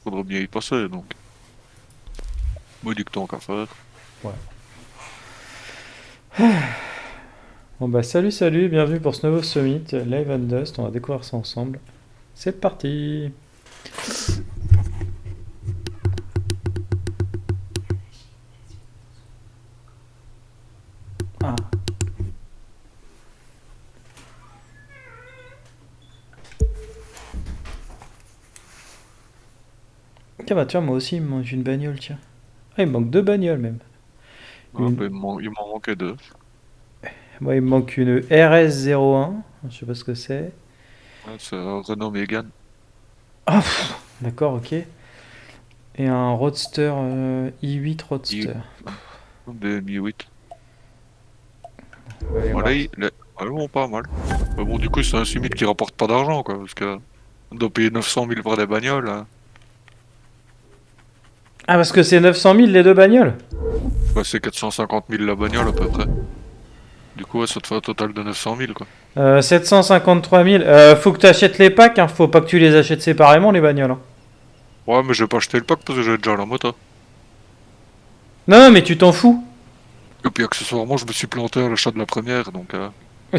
faudra bien y passer, donc. Moi, dis que tant qu'à faire. Ouais. Bon bah salut salut, bienvenue pour ce nouveau Summit Live and Dust, on va découvrir ça ensemble. C'est parti. Ah. Tiens bah tiens, moi aussi il me manque une bagnole, tiens. Ah, il me manque deux bagnoles même. Ah, Une... ben, il m'en manquait deux. Moi il me manque une RS01, je sais pas ce que c'est. Ouais, c'est un Renault Mégane. Ah, d'accord, ok. Et un Roadster i8 I- Roadster. BM8. On va aller Voilà, voir. elles vont pas mal. Mais bon, du coup, c'est un summit qui rapporte pas d'argent, quoi, parce que on doit payer 900 000 pour des bagnoles, hein. Ah parce que c'est 900 000 les deux bagnoles. Bah, c'est 450 000 la bagnole, à peu près. Du coup, ouais, ça te fait un total de 900 000, quoi. 753 000. Faut que tu achètes les packs, hein. Faut pas que tu les achètes séparément les bagnoles, hein. Ouais, mais j'ai pas acheté le pack parce que j'ai déjà la moto. Non, non, mais tu t'en fous. Et puis, accessoirement, je me suis planté à l'achat de la première, donc...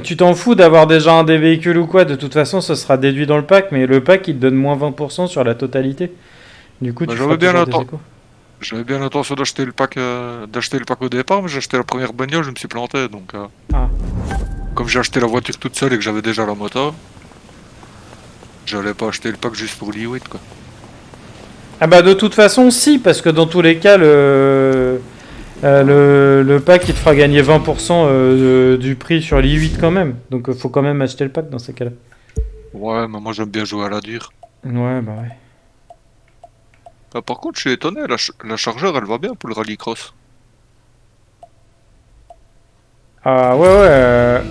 Tu t'en fous d'avoir déjà un des véhicules ou quoi, de toute façon ce sera déduit dans le pack, mais le pack il te donne moins 20% sur la totalité. Du coup Bah, tu feras toujours des échos. j'avais bien l'intention d'acheter le pack au départ, mais j'ai acheté la première bagnole, je me suis planté, donc... Ah. Comme j'ai acheté la voiture toute seule et que j'avais déjà la moto, j'allais pas acheter le pack juste pour l'I8, quoi. Ah bah de toute façon si, parce que dans tous les cas le pack il te fera gagner 20% du prix sur l'i8 quand même. Donc faut quand même acheter le pack dans ces cas-là. Ouais, mais moi j'aime bien jouer à la dure. Ouais bah ouais. Ah, par contre, je suis étonné, la chargeur elle va bien pour le rallycross. Ah ouais ouais.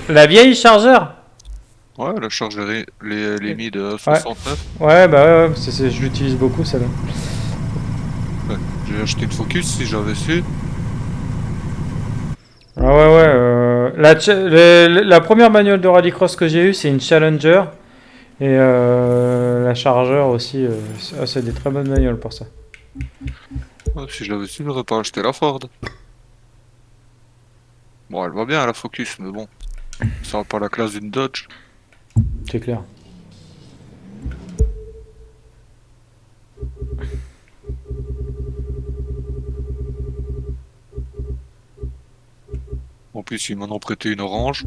La vieille chargeur. Ouais, la chargeur, les Mi de Ouais. 69. Ouais bah ouais, ouais, je l'utilise beaucoup celle-là. Ouais, j'ai acheté une Focus si j'avais su. Ah ouais, ouais. La première bagnole de rallycross que j'ai eue, c'est une Challenger. Et la Charger aussi. C'est des très bonnes bagnoles pour ça. Ouais, si j'avais su, j'aurais pas acheté la Ford. Bon, elle va bien la Focus, mais bon, ça va pas la classe d'une Dodge. C'est clair. En plus, ils m'en ont prêté une orange.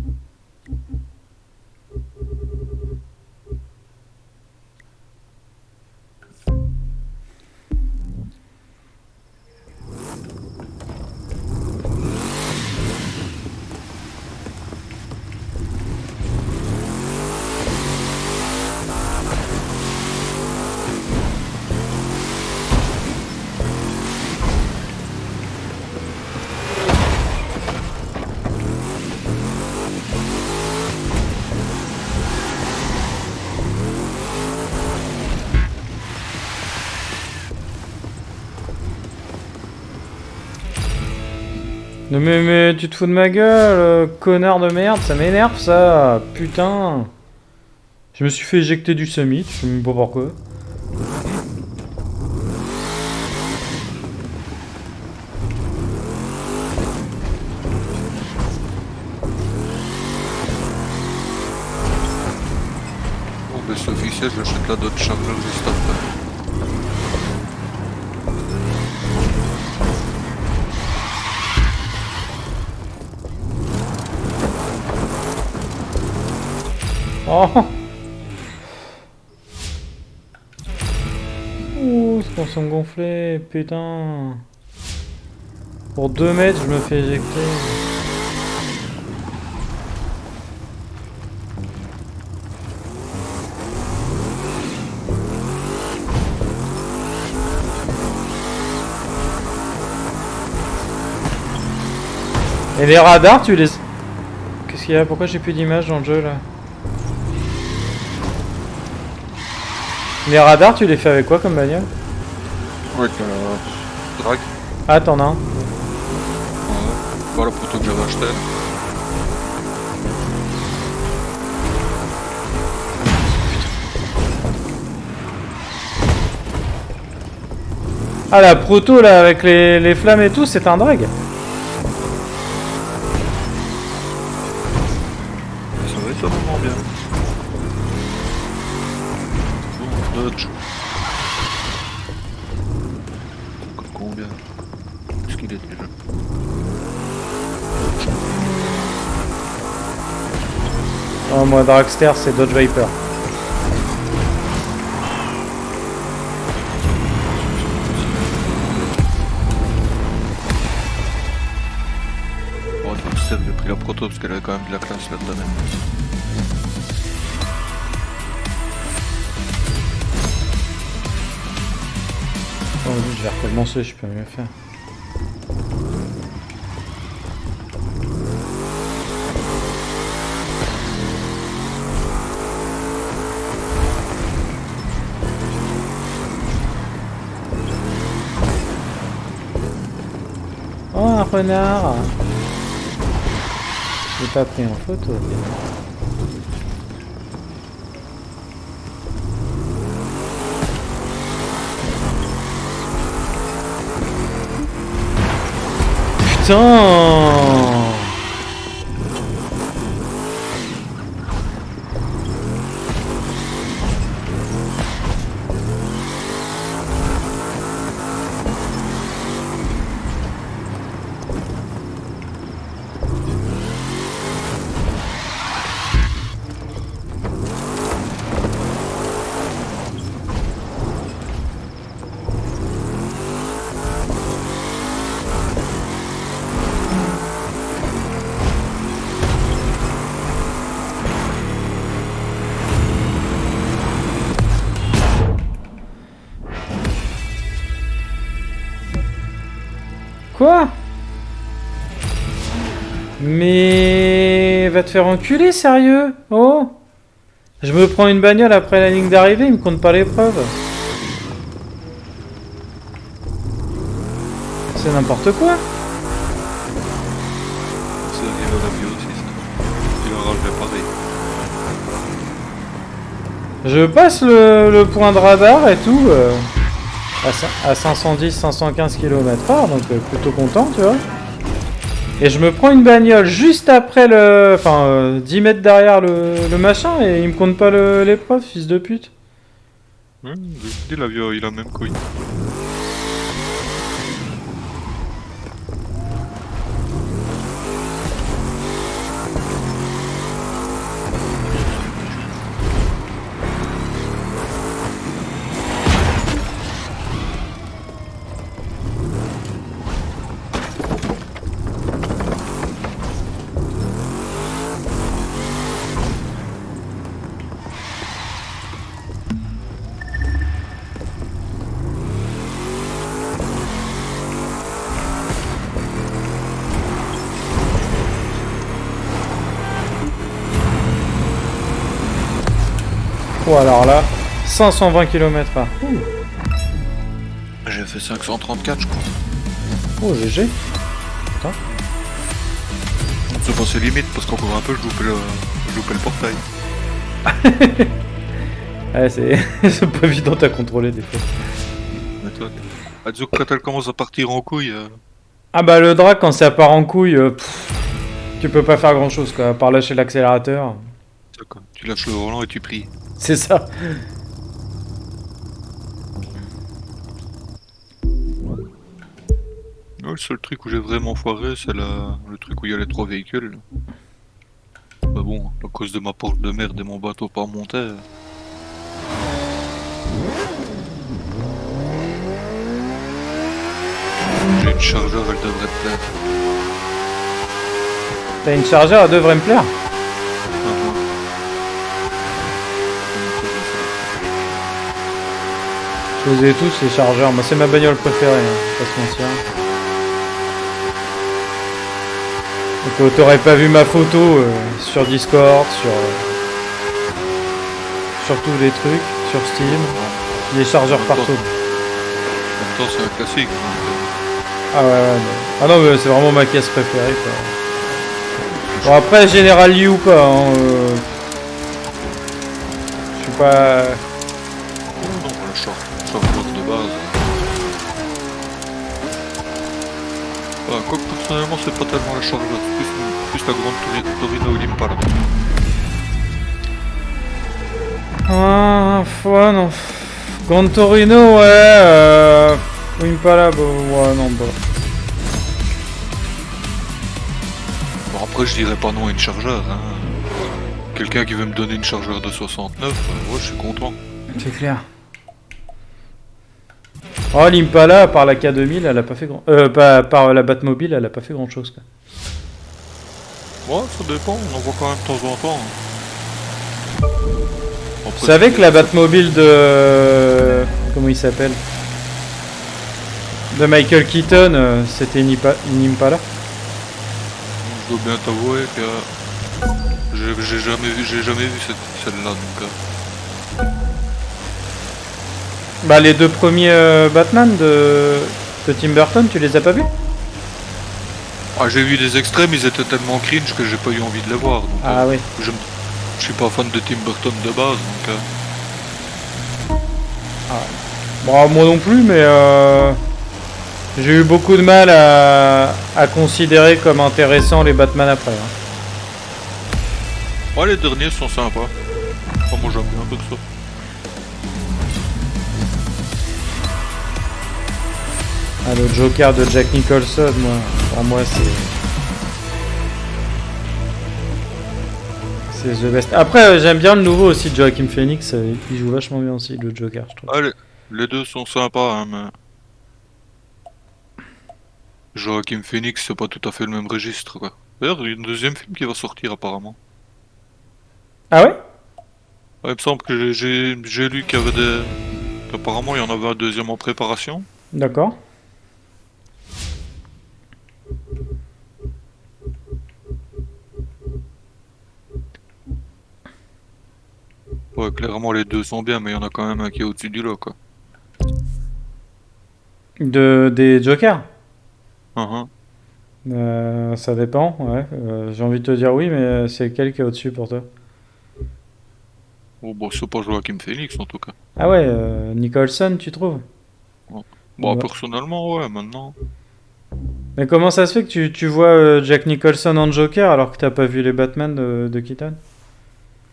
Non mais tu te fous de ma gueule, connard de merde, ça m'énerve ça. Putain. Je me suis fait éjecter du summit, je sais même pas pourquoi. Bon, ben c'est officiel, j'achète la Dodge Charger juste après. Oh. Ouh, c'est qu'on s'en gonflé, putain. Pour 2 mètres, je me fais éjecter. Et les radars, tu les... Qu'est-ce qu'il y a? Pourquoi j'ai plus d'image dans le jeu là? Les radars, tu les fais avec quoi comme bagnole? Avec drag. Ah, t'en as un. Ouais. Voilà pour toi que j'avais acheté. Ah, la proto là, avec les flammes et tout, c'est un drag. Ça va être vraiment bien. Bon, dodge. Combien? Qu'est-ce qu'il est déjà? Oh, moi, Dragster, c'est Dodge Viper. Bon, Dodge, j'ai pris la proto parce qu'elle avait quand même de la classe là-dedans. Oh, je vais recommencer, je peux mieux faire. Oh, un renard. Je l'ai pas pris en photo. Putain! Quoi? Mais... va te faire enculer, sérieux? Oh! Je me prends une bagnole après la ligne d'arrivée, il me compte pas l'épreuve. C'est n'importe quoi. Ça arrive à la bio aussi, ça. Il aura le pareil. Je passe le point de radar et tout à 510-515 km/h, donc plutôt content, tu vois. Et je me prends une bagnole juste après le... Enfin, 10 mètres derrière le machin et il me compte pas l'épreuve, fils de pute. Je dis la bio, il a même couille. Oh, alors là, 520 km/h. J'ai fait 534, je crois. Oh, GG. C'est passé limite parce qu'encore un peu, je loupais le portail. Ouais, c'est pas évident à contrôler des fois. Mais toi, disons que quand elle commence à partir en couille, Ah bah le drag, quand ça part en couille, tu peux pas faire grand chose quoi, à part lâcher l'accélérateur. tu lâches le volant et tu pries. C'est ça. Ouais, le seul truc où j'ai vraiment foiré, c'est le truc où il y a les 3 véhicules. Bah bon, à cause de ma porte de merde et mon bateau pas monté. J'ai une chargeur, elle devrait te plaire. T'as une chargeur, elle devrait me plaire. Je les ai tous les chargeurs, moi c'est ma bagnole préférée, hein, pas se mentir. Donc t'aurais pas vu ma photo sur Discord, sur tous les trucs, sur Steam, les chargeurs partout. En même temps, c'est un classique. Ah ouais, ah non mais c'est vraiment ma caisse préférée quoi. Bon après General Lee ou pas, hein, je suis pas... Non, le short de base. Quoique personnellement c'est pas tellement la chargeur, c'est plus la grande Torino Impala. Ah, ouais, non. Gran Torino, ouais. Impala, bah, ouais, non, bah. Bon après je dirais pas non à une chargeur, hein. Quelqu'un qui veut me donner une chargeur de 69, ouais je suis content. C'est clair. Oh, l'Impala, par la K2000, elle a pas fait grand... par la Batmobile, elle a pas fait grand chose, quoi. Ouais, ça dépend, on en voit quand même de temps en temps. Vous savez que la Batmobile de... Comment il s'appelle? De Michael Keaton, c'était une Impala. Je dois bien t'avouer que j'ai jamais vu celle-là donc. Bah les deux premiers Batman de Tim Burton, tu les as pas vus? Ah j'ai vu des extraits mais ils étaient tellement cringe que j'ai pas eu envie de les voir. Donc, Ah oui. je suis pas fan de Tim Burton de base donc. Bon, moi non plus, mais j'ai eu beaucoup de mal à considérer comme intéressant les Batman après. Hein. Ouais les derniers sont sympas. Enfin, moi j'aime bien un peu que ça. Ah, le Joker de Jack Nicholson, moi, pour moi c'est the best. Après j'aime bien le nouveau aussi de Joaquin Phoenix, il joue vachement bien aussi le Joker, je trouve. Allez, les deux sont sympas hein, mais Joaquin Phoenix c'est pas tout à fait le même registre quoi. D'ailleurs il y a un deuxième film qui va sortir apparemment. Ah ouais? Ouais, il me semble que j'ai lu qu'il y avait des... Apparemment il y en avait un deuxième en préparation. D'accord. Ouais, clairement les deux sont bien, mais il y en a quand même un qui est au-dessus du lot, quoi. Des Jokers? Uhum. Ça dépend, ouais. J'ai envie de te dire oui, mais c'est lequel qui est au-dessus pour toi? Oh, bon, c'est pas Joaquin Phoenix en tout cas. Ah ouais, Nicholson, tu trouves? Bon, Ouais. personnellement, ouais, maintenant. Mais comment ça se fait que tu vois Jack Nicholson en Joker alors que t'as pas vu les Batman de Keaton?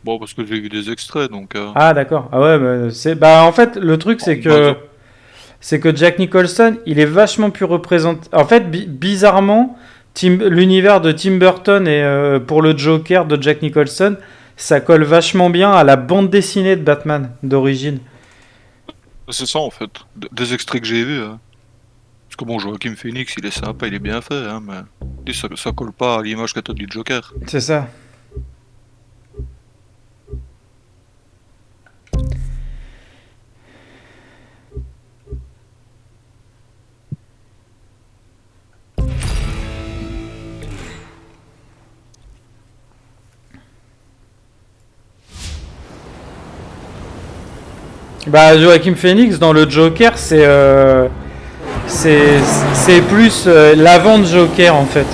Bon, parce que j'ai vu des extraits, donc. Ah d'accord. Ah ouais, bah, bah en fait le truc c'est que Jack Nicholson, il est vachement plus représenté. En fait, bizarrement, l'univers de Tim Burton et pour le Joker de Jack Nicholson, ça colle vachement bien à la bande dessinée de Batman d'origine. C'est ça en fait. Des extraits que j'ai vus. Hein. Parce que bon, Joaquin Phoenix, il est sympa, il est bien fait, hein, mais. Ça colle pas à l'image que t'as du Joker. C'est ça. Bah, Joaquin Phoenix dans le Joker, c'est plus l'avant de Joker en fait.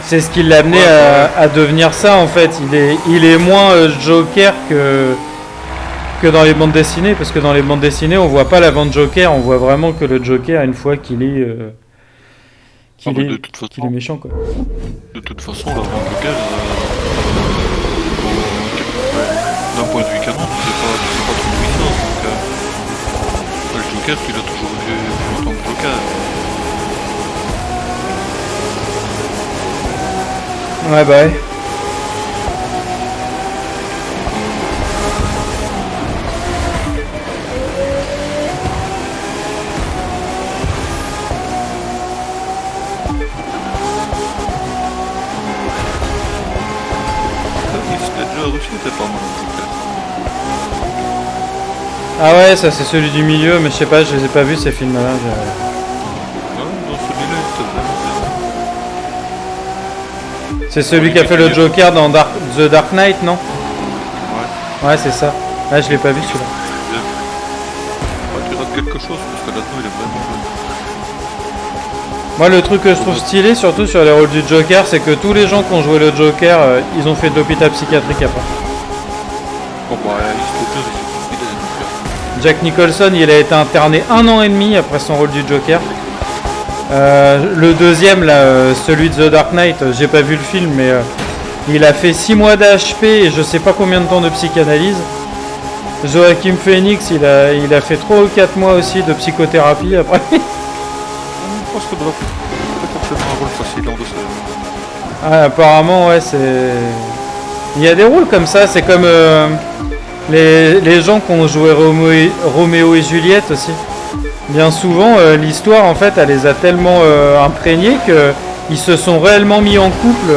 C'est ce qui l'a amené à devenir ça en fait. Il est moins Joker que dans les bandes dessinées, parce que dans les bandes dessinées, on voit pas l'avant de Joker, on voit vraiment que le Joker une fois qu'il est qu'il est, qu'il est méchant quoi. De toute façon, l'avant Joker, d'un point de vue canon, c'est pas trop puissant. Donc, le Joker, tu l'as toujours vu en tant que Joker. Ouais, bah ouais. Ah ouais, ça c'est celui du milieu, mais je sais pas, je les ai pas vus ces films-là. Ouais, dans celui-là, il C'est celui qui a fait le Joker dans The Dark Knight, non? Ouais. Ouais, c'est ça. Ah, je l'ai pas vu celui-là. Ouais, tu rates quelque chose parce que là-dedans il est vraiment bon. Moi, le truc que je trouve stylé, surtout sur les rôles du Joker, c'est que tous les gens qui ont joué le Joker, ils ont fait de l'hôpital psychiatrique après. Bon, bah, Heath Ledger, il est donc, Jack Nicholson, il a été interné 1 an et demi après son rôle du Joker. Le deuxième, là, celui de The Dark Knight, j'ai pas vu le film, mais il a fait 6 mois d'HP et je sais pas combien de temps de psychanalyse. Joaquin Phoenix, il a fait 3 ou 4 mois aussi de psychothérapie après. Je pense que c'est forcément un rôle facile en dessous. Ah, apparemment, ouais, c'est... Il y a des rôles comme ça, c'est comme les gens qui ont joué Roméo et Juliette aussi. Bien souvent, l'histoire, en fait, elle les a tellement imprégnés qu'ils se sont réellement mis en couple.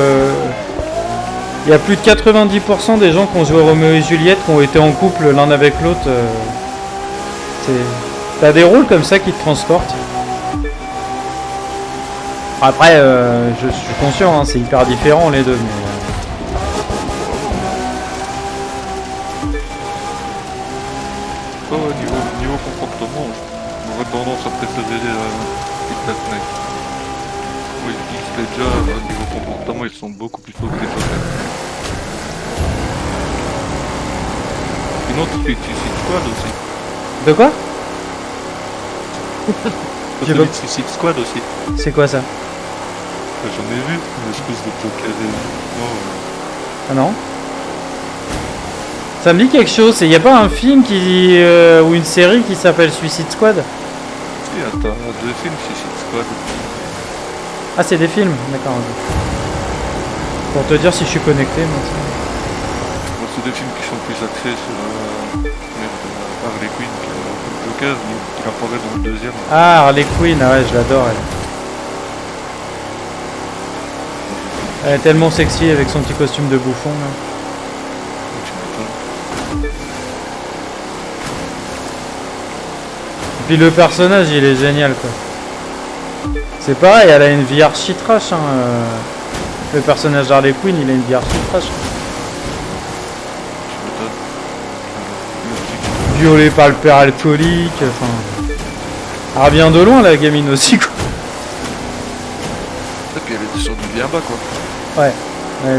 Il y a plus de 90% des gens qui ont joué Roméo et Juliette qui ont été en couple l'un avec l'autre. T'as des rôles comme ça qui te transportent. Après, je suis conscient, hein, c'est hyper différent les deux. Mais, Niveau comportement, j'aurais tendance à préférer Dark Knight. Oui, Heath Ledger, niveau comportement, ils sont beaucoup plus tôt que les Joker. Sinon, tu fais Suicide Squad aussi. De quoi? Tu fais Suicide Squad aussi. C'est quoi ça? T'as jamais vu une espèce de Joker Ah non? Ça me dit quelque chose, il n'y a pas un film ou une série qui s'appelle Suicide Squad? Si, t'as 2 films Suicide Squad. Ah, c'est des films, d'accord. Pour te dire si je suis connecté, moi. Bon, c'est des films qui sont plus axés sur Harley Quinn que le Joker, il apparaît dans le deuxième. Ah, Harley Quinn, ah ouais, je l'adore, elle. Elle est tellement sexy avec son petit costume de bouffon, là. Puis le personnage, il est génial, quoi. C'est pareil, elle a une vie archi trash, hein. Le personnage d'Harley Quinn, il a une vie archi trash. Violée par le père alcoolique, enfin... Elle revient de loin, la gamine aussi, quoi. Et puis elle était sur du bien bas, quoi. Ouais,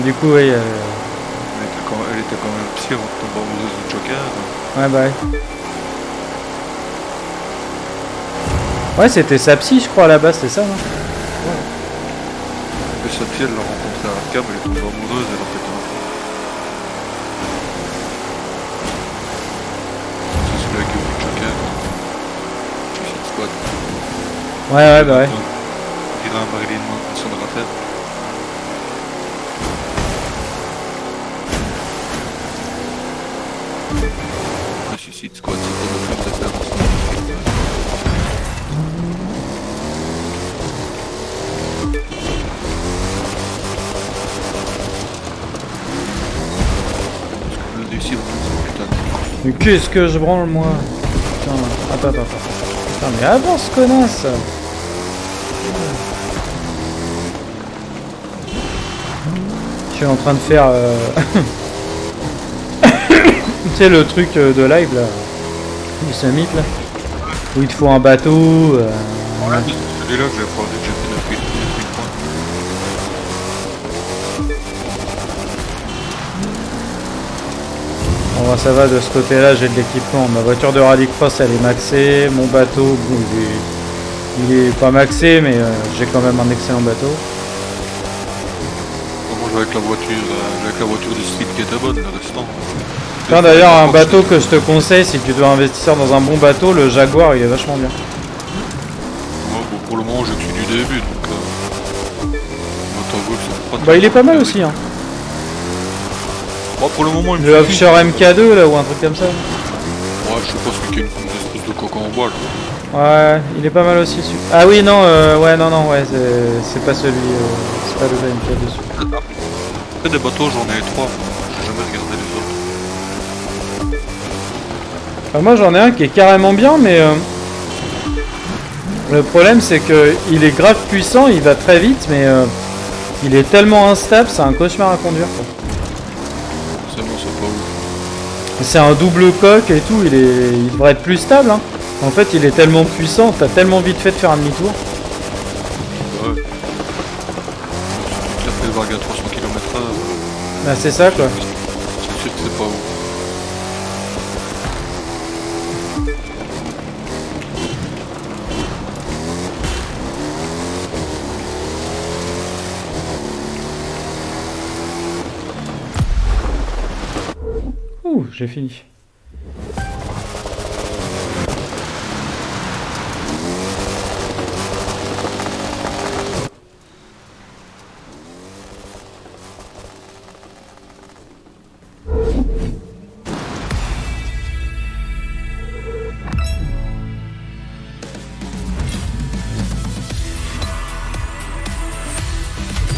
du coup, oui... Elle était quand même psy avant de tomber amoureuse du Joker. Ouais, bah ouais. Ouais, c'était sa psy, je crois, à la base, c'est ça, non? Ouais. Et sa fille, elle l'a rencontrée à Arkham, elle est tombée amoureuse, elle a fait un fou. C'est celui avec le Joker. Suicide Squad. Ouais, bah ouais. On dirait un Marilyn Manson de Raphaël. Le Suicide Squad, c'est pas le plus référence. Mais qu'est-ce que je branle, moi? Putain, attends. Putain, mais avance, connasse! Je suis en train de faire... tu sais, le truc de live, là. Du summit, là. Où il te faut un bateau... Ouais, c'est celui-là que j'ai appris que j'ai fait depuis le point. Bon, ça va, de ce côté-là, j'ai de l'équipement. Ma voiture de rallycross, elle est maxée. Mon bateau, bon, il est pas maxé, mais j'ai quand même un excellent bateau. Moi, je vais avec la voiture du street qui était bonne, le restant. Tiens, d'ailleurs, un bateau que je te conseille, si tu dois investir dans un bon bateau, le Jaguar, il est vachement bien. Ouais, bon, pour le moment, j'ai que du début, donc... Bah, il est pas mal aussi, hein. Bon, pour le moment, il me Le suffit. Offshore MK2, là, ou un truc comme ça. Ouais, je sais pas ce qu'il y a une espèce de coque en bois, là. Ouais, il est pas mal aussi. Ah oui, non, ouais, c'est pas celui... c'est pas le MK2 dessus. Après, des bateaux, j'en ai 3. J'ai jamais regardé les autres. Enfin, moi, j'en ai un qui est carrément bien, mais... le problème, c'est que il est grave puissant, il va très vite, mais... il est tellement instable, c'est un cauchemar à conduire, quoi. C'est bon, c'est pas ouf. C'est un double coque et tout, il devrait être plus stable, hein. En fait, il est tellement puissant, t'as tellement vite fait de faire un demi-tour. Ouais. Si tu tapes les vagues à 300 km/h, Bah, c'est ça, quoi. c'est sûr que c'est pas ouf. j'ai fini.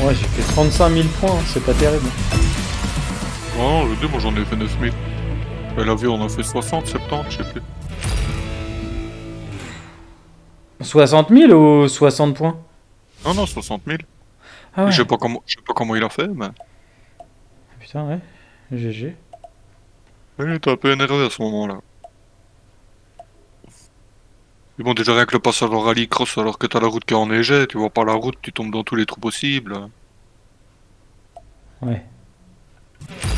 Ouais, j'ai fait 35 000 points, c'est pas terrible. Non, je dis, moi j'en ai fait 9000. Et la vie, on en fait 60, 70, je sais plus. 60 000 ou 60 points? Non, non, 60 000. Ah ouais. Je sais pas comment il a fait, mais. Putain, ouais. GG. Il était un peu énervé à ce moment-là. Mais bon, déjà rien que le passage en rallycross alors que t'as la route qui est enneigée, tu vois pas la route, tu tombes dans tous les trous possibles. Ouais,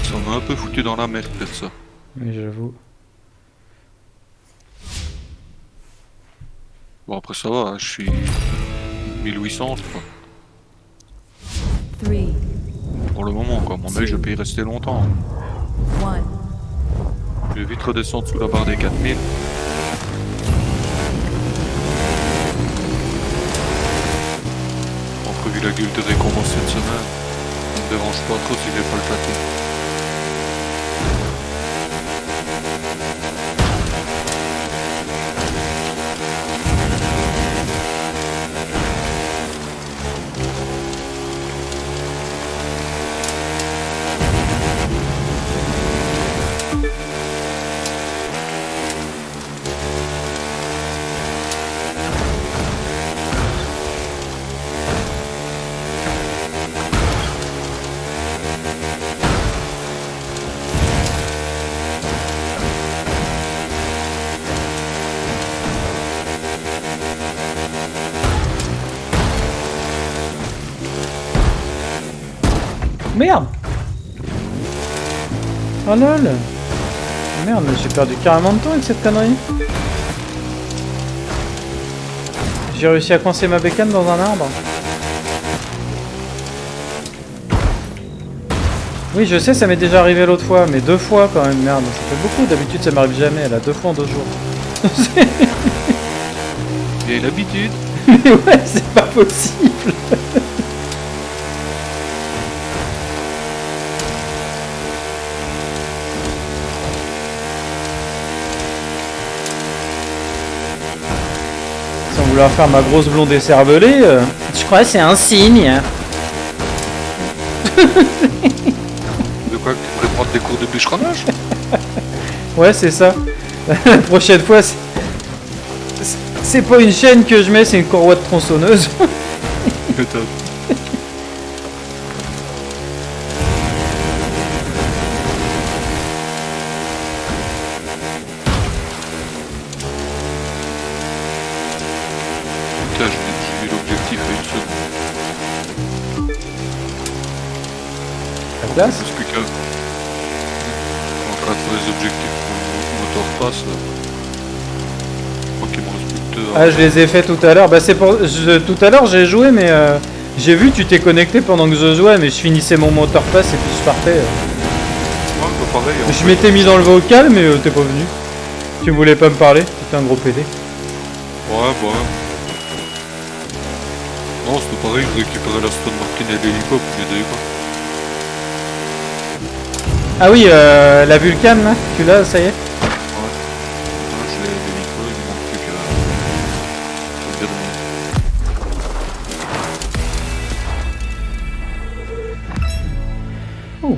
Ça m'a un peu foutu dans la merde, faire ça. mais j'avoue. Bon, après ça va, je suis 1800, je crois. 3, Pour le moment, quoi. Mon œil, je peux y rester longtemps. 1. Je vais vite redescendre sous la barre des 4000. Entre vu la gueule de récompense cette semaine, ça me dérange pas trop si j'ai pas le plateau. Merde! Oh lol! Merde, mais j'ai perdu carrément de temps avec cette connerie. J'ai réussi à coincer ma bécane dans un arbre. Oui, je sais, ça m'est déjà arrivé l'autre fois, mais 2 fois quand même, merde, ça fait beaucoup, d'habitude ça m'arrive jamais, là, 2 fois en 2 jours. Il y a l'habitude. Mais ouais, c'est pas possible! Sans vouloir faire ma grosse blonde écervelée, je crois que c'est un signe. De quoi que tu pourrais prendre des cours de bûcheronnage? Ouais, c'est ça. La prochaine fois, c'est pas une chaîne que je mets, c'est une courroie de tronçonneuse. Peut-être. Putain, j'ai vu l'objectif à une seconde. La place. Parce que quand on trace les objectifs pour le moteur passe, je crois qu'il me reste plus que 2. Ah, je les ai fait tout à l'heure. Bah, c'est pour. Tout à l'heure, j'ai joué, mais j'ai vu, tu t'es connecté pendant que je jouais, mais je finissais mon moteur passe et puis je partais. Ouais, bah pareil. en Je fait. m'étais mis dans le vocal, mais t'es pas venu. Tu voulais pas me parler, t'étais un gros PD. Ouais, bah ouais. Non, c'était pareil, je récupérais la Stone Martin et l'hélico, puis j'ai des quoi. Ah oui, la Vulcan, là, tu l'as, ça y est. Ouais, j'ai l'hélico, il me manque plus que le dernier. Oh.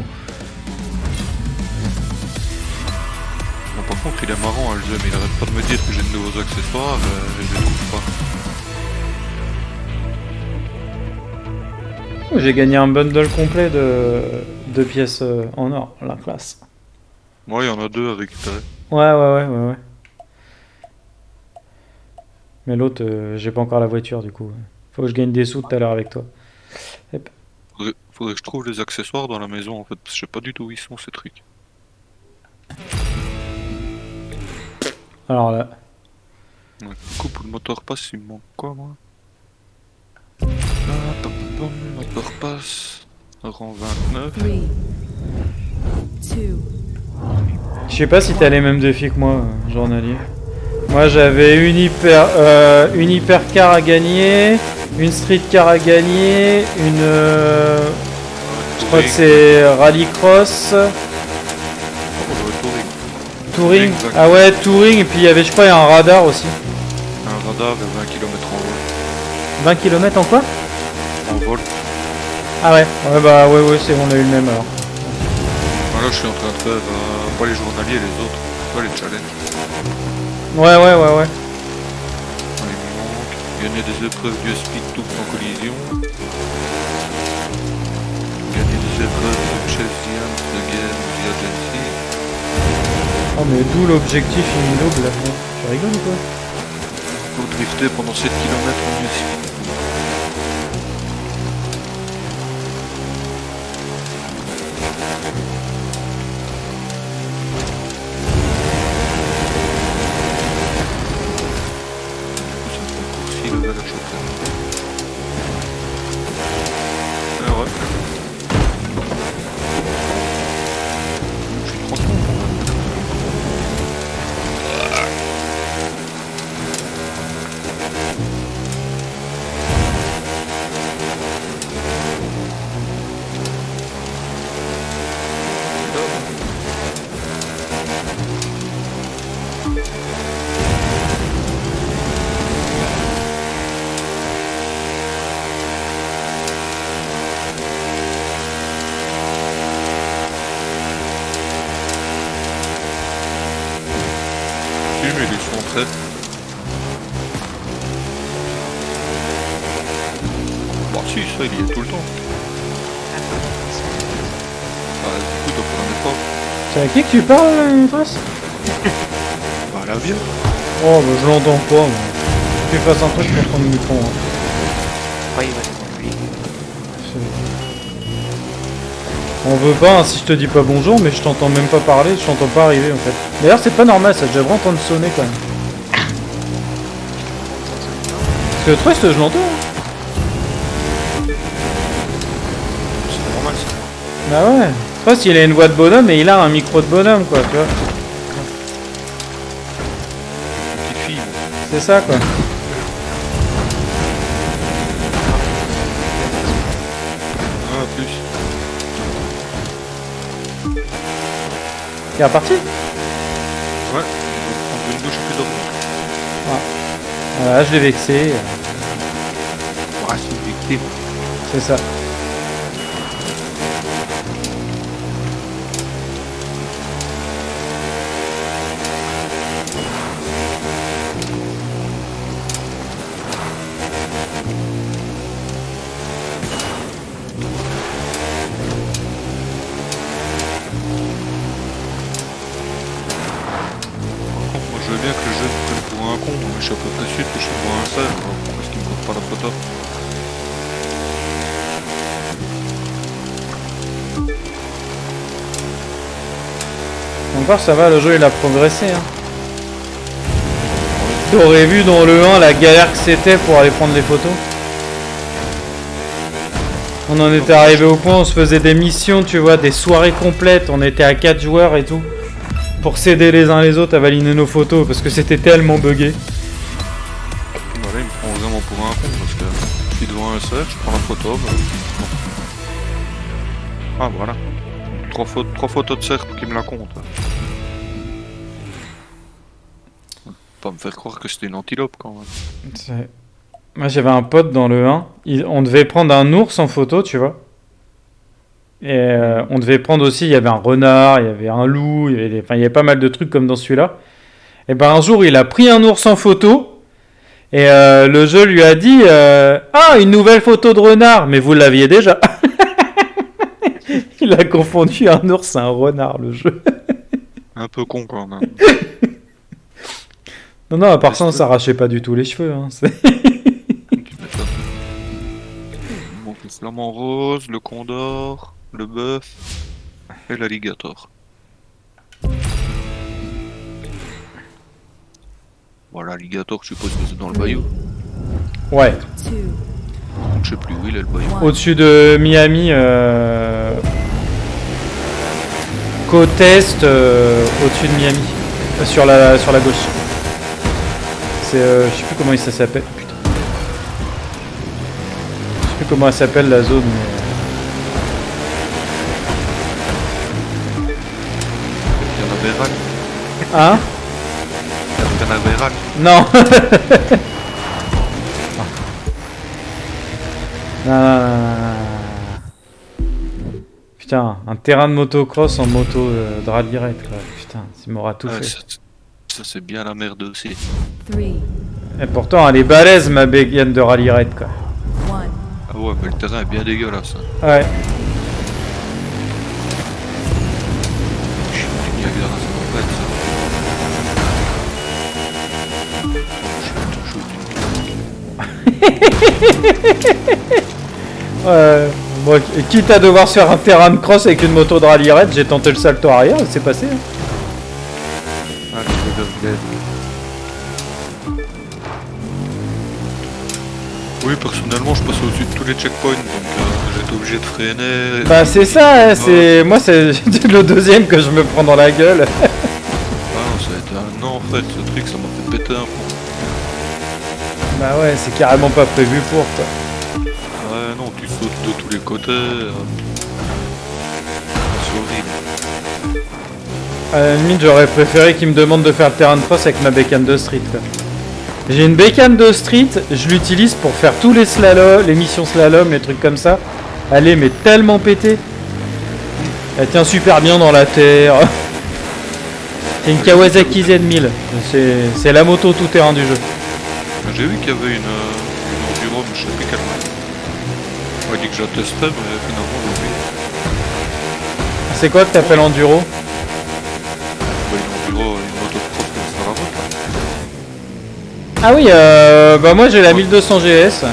Bon, par contre, il est marrant, hein, le jeu, mais il arrête pas de me dire que j'ai de nouveaux accessoires, et je les trouve pas. Oh, j'ai gagné un bundle complet de pièces en or, la classe. Moi, il y en a 2 à récupérer. Ouais. Mais l'autre, j'ai pas encore la voiture du coup. Faut que je gagne des sous tout à l'heure avec toi. Faudrait que je trouve les accessoires dans la maison, en fait, parce que je sais pas du tout où ils sont, ces trucs. Alors là, Ouais. Du coup, pour le moteur passe, il me manque quoi, moi? Moteur passe, rang 29. 3, 2, Je sais pas si t'as les mêmes défis que moi, journalier. Moi j'avais une hypercar à gagner, une street car à gagner, une... je crois que c'est rallycross, touring. Exact. Ah ouais, touring, et puis il y avait je crois un radar aussi. Un radar et 20 km en vol. 20 km en quoi? En vol. Ah ouais, ouais bah ouais c'est on a eu le même alors. Là je suis en train de faire pas les journaliers, les autres, pas les challenges. Ouais. Allez, il me manque. Gagner des épreuves du speed tout en collision. Gagner des épreuves de chef de game via Agency. Oh mais d'où l'objectif double là. Tu rigoles ou quoi? Pour drifter pendant 7 km en USP. Mais ils sont prêts. Bah si, ça il y est tout le temps. Bah du coup t'en prenais pas. C'est à qui que tu parles là, Trace? Bah la viande. Oh bah je l'entends pas moi. Tu fasses un truc pour ton micro. Hein. Ouais, il va être lui. On veut pas, hein, si je te dis pas bonjour, mais je t'entends même pas parler, je t'entends pas arriver en fait. D'ailleurs c'est pas normal ça, je devrais entendre sonner quand même. Parce que Trust je l'entends. Hein. C'est normal ça. Bah ouais. Trust il a une voix de bonhomme et il a un micro de bonhomme quoi, tu vois. Petite fille. C'est ça quoi. Ah plus. T'es reparti? Ouais. On prendre une douche plus d'eau. Voilà, je l'ai vexé. Ouais, c'est une victime. C'est ça. Moi je veux bien que le jeu me prenne pour un con, mais je suis à peu près sûr que je suis pour un seul. Alors pourquoi est-ce qu'il me compte pas la photo? Encore ça va, le jeu il a progressé. Hein. T'aurais vu dans le 1 la galère que c'était pour aller prendre les photos. On en était arrivé au point, on se faisait des missions, tu vois, des soirées complètes, on était à 4 joueurs et tout. Pour s'aider les uns les autres à valider nos photos parce que c'était tellement buggé. Voilà, il me prend vraiment pour un con parce que je suis devant un seul, je prends la photo. Bah... Ah voilà. Trois photos de cercle qui me la comptent. Pas me faire croire que c'était une antilope quand même. Moi j'avais un pote dans le 1, on devait prendre un ours en photo, tu vois. Et on devait prendre aussi, il y avait un renard, il y avait un loup, il y avait pas mal de trucs comme dans celui-là. Et ben un jour il a pris un ours en photo et le jeu lui a dit ah, une nouvelle photo de renard, mais vous l'aviez déjà. Il a confondu un ours et un renard, le jeu. Un peu con quand même. Non, à part ça, on s'arrachait pas du tout les cheveux. Hein. Donc le flamant rose, le condor, le bœuf et l'alligator. Voilà, l'alligator, je suppose que c'est dans le bayou. Ouais. two, Je sais plus où il est le bayou. Au-dessus de Miami. côte est, au-dessus de Miami, sur la gauche. C'est, je sais plus comment ça s'appelle. Putain. Je sais plus comment elle s'appelle la zone. Canaveral. Hein? Canaveral. Non. Non. Putain, un terrain de motocross en moto de rallye raid, quoi. Putain, il m'aura tout fait. Ça c'est bien la merde aussi. 3, Et pourtant, elle est balèze, ma bégane de rallye raid, quoi. 1. Ah ouais, mais le terrain est bien dégueulasse. Hein. Ouais. Je suis du Niagara, ça va pas être ça. Bon, quitte à devoir se faire un terrain de cross avec une moto de rallye raid, j'ai tenté le salto arrière et c'est passé. Hein. Ah, je vais oui, personnellement, je passais au-dessus de tous les checkpoints, donc j'étais obligé de freiner. Bah c'est ça, hein, c'est moi c'est le deuxième que je me prends dans la gueule. Ah non, ça a été un an en fait, ce truc, ça m'a fait péter un pont. Bah ouais, c'est carrément pas prévu pour quoi. Ouais, non, tu sautes de tous les côtés. C'est horrible. À la limite, j'aurais préféré qu'il me demande de faire le terrain de cross avec ma bécane de street. Quoi. J'ai une bécane de street, je l'utilise pour faire tous les slaloms, les missions slalom, les trucs comme ça. Elle est mais tellement pétée. Elle tient super bien dans la terre. C'est une Kawasaki Z1000. C'est la moto tout terrain du jeu. J'ai vu qu'il y avait une enduro, mais je sais plus quelle marque. On m'a dit que je la testerais, mais finalement j'ai oublié. C'est quoi que t'appelles enduro? Bah, une enduro, une moto de cross comme ça la route là. Ah oui, bah moi j'ai la 1200 GS.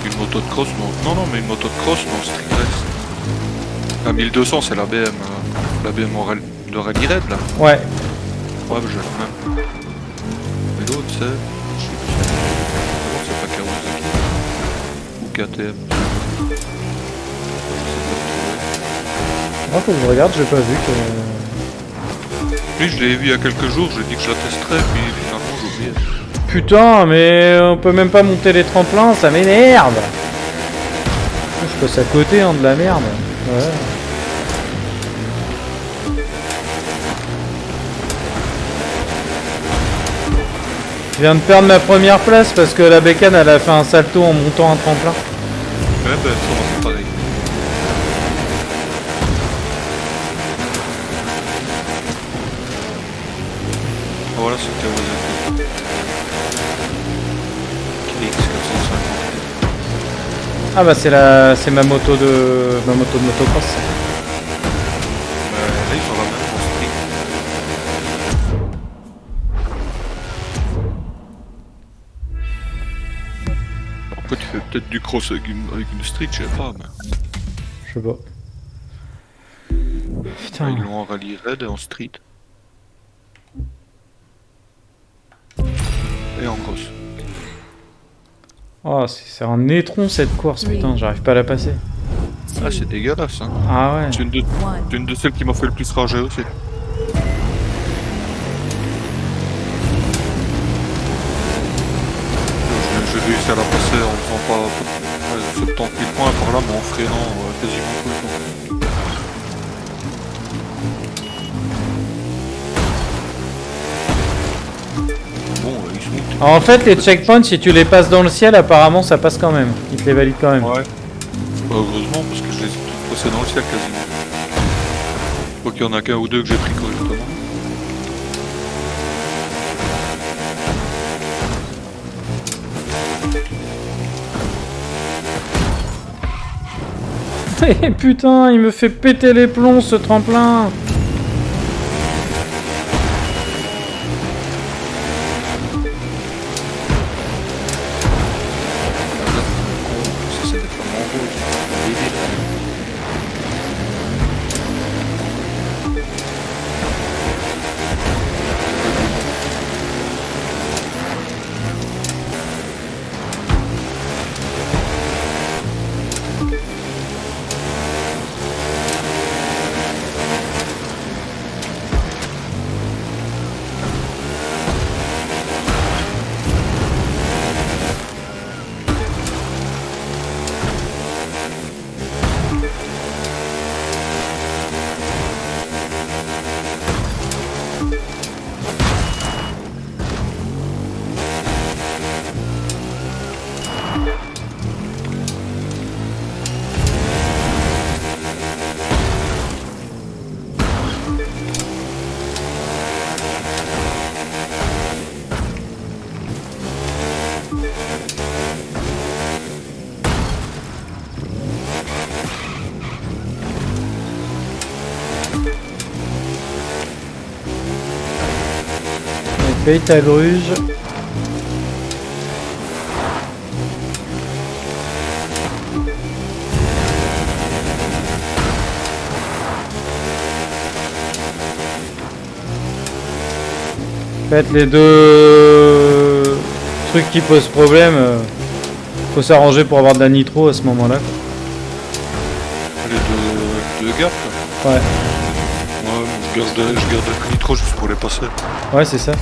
Une moto de cross, non, mais une moto de cross, non, street race. La 1200, c'est la BM. La BM de Rally Raid là. Ouais. Ouais, j'ai le même. Mais l'autre, c'est. Je sais plus. Non, c'est pas Kawasaki. Ou KTM. Ah, faut que je regarde, j'ai pas vu que... Lui, je l'ai vu il y a quelques jours, j'ai dit que je la testerais, puis finalement j'ai oublié. Putain, mais on peut même pas monter les tremplins, ça m'énerve. Je passe à côté, hein, de la merde. Ouais. Je viens de perdre ma première place parce que la bécane elle a fait un salto en montant un tremplin. Ouais, ben, c'est pareil. Voilà, c'est Kawasaki. KX450. Ah bah c'est ma moto de motocross. Là, ils ont la même en street. Après, tu fais peut-être du cross avec une street, je sais pas, mais. Je sais pas. Putain. Ils l'ont en rallye raid et en street. Et en cross. Oh, c'est un étron cette course, putain, j'arrive pas à la passer. Ah, c'est dégueulasse, hein. Ah ouais. C'est une de celles qui m'a fait le plus rager aussi. J'ai réussi à la passer en faisant pas 70 000 points par là, mais en freinant quasiment tout le temps. Bon, ils sont où, En fait, les checkpoints, si tu les passes dans le ciel, apparemment ça passe quand même. Ils te les valident quand même. Ouais. Bah, heureusement, parce que je les ai tous passés dans le ciel quasiment. Je crois qu'il y en a qu'un ou deux que j'ai pris correctement. Eh putain, il me fait péter les plombs ce tremplin. Ça, c'est des femmes en rouge. Paye ta gruge. En fait, les deux trucs qui posent problème, faut s'arranger pour avoir de la nitro à ce moment-là. Les deux gaps là. Ouais, Ouais, je garde le nitro juste pour les passer. ouais, c'est ça.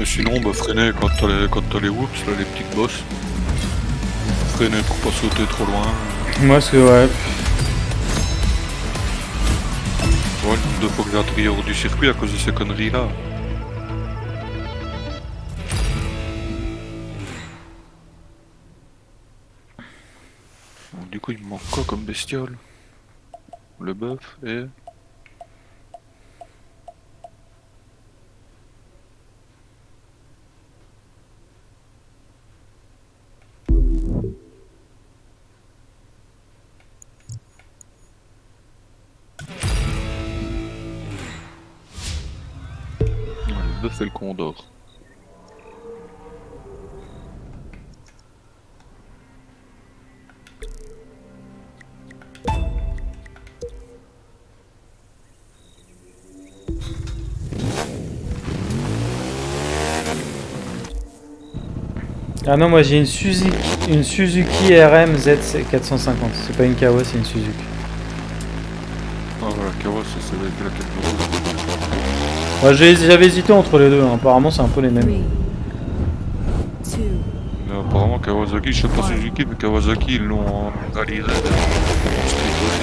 Et sinon, bah, freiner quand t'as les whoops, là, les petites bosses. Freiner pour pas sauter trop loin. Moi, ce que ouais. Ouais, le nombre de fois que j'ai atterri hors du circuit à cause de ces conneries là. Bon, du coup, il me manque quoi comme bestiole? Le bœuf et... Le bœuf et le condor. Ah non, moi j'ai une Suzuki RM Z450. C'est pas une Kawa, c'est une Suzuki. Ah voilà, Kawa, c'est laquelle Moi j'avais hésité entre les deux, hein. Apparemment c'est un peu les mêmes. 3, 2, Mais apparemment Kawasaki, je sais pas Suzuki, mais Kawasaki ils l'ont en rallye raid. En street aussi.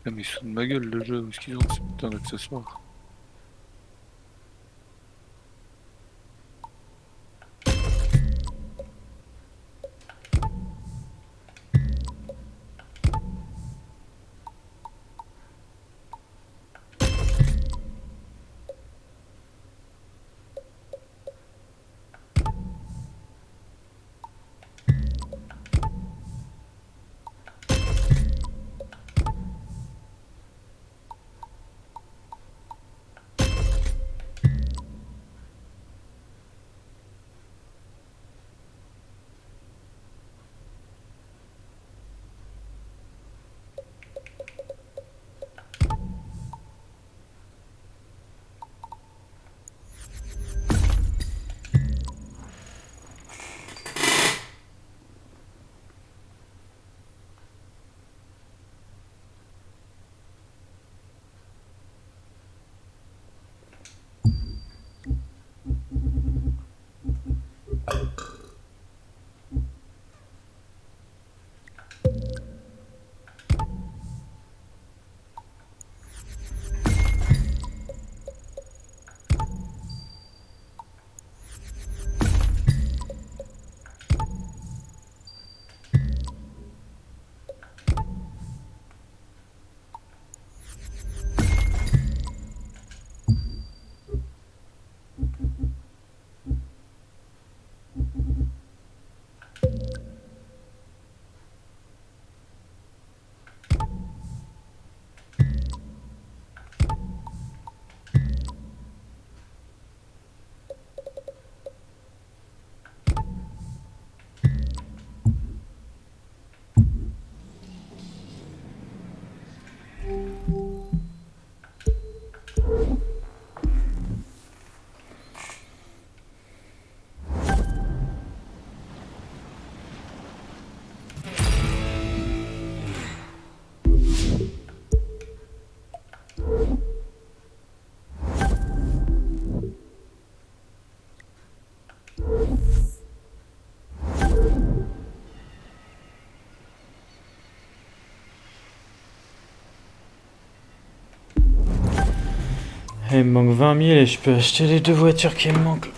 Mais ils se foutent de ma gueule le jeu, où est-ce qu'ils ont ce putain d'accessoires? Il me manque 20 000 et je peux acheter les 2 voitures qui me manquent.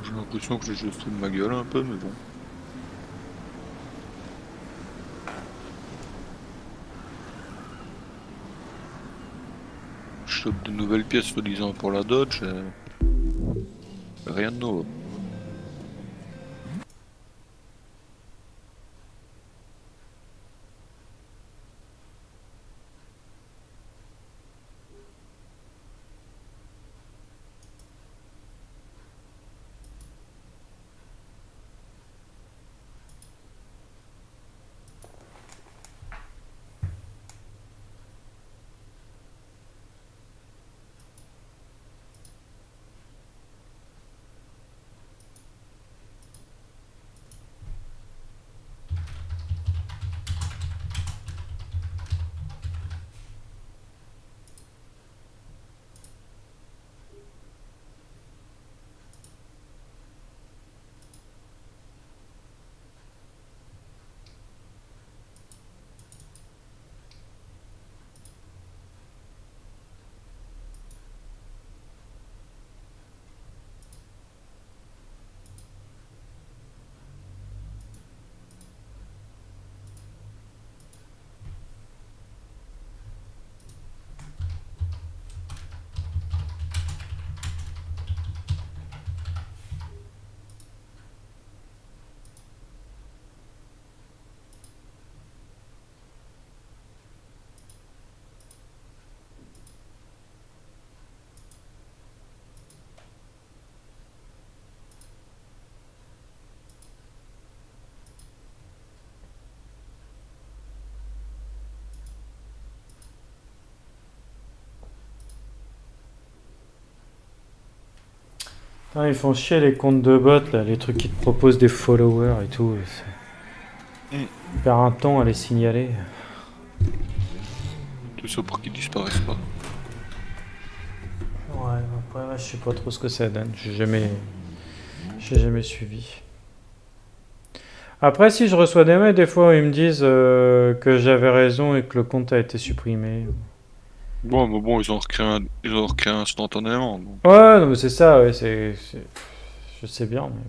J'ai l'impression que le jeu se fout de ma gueule un peu, mais bon. Je chope de nouvelles pièces soi-disant pour la Dodge, rien de nouveau. Putain, ils font chier les comptes de bots, là, les trucs qui te proposent des followers et tout. Mm. On perd un temps à les signaler. Tout ça pour qu'ils disparaissent pas. Ouais, après, ouais, je sais pas trop ce que ça donne. J'ai jamais suivi. Après, si je reçois des mails, des fois, où ils me disent que j'avais raison et que le compte a été supprimé. Bon, mais bon, ils ont recréé instantanément. Donc. Ouais, non, mais c'est ça, ouais, je sais bien, mais...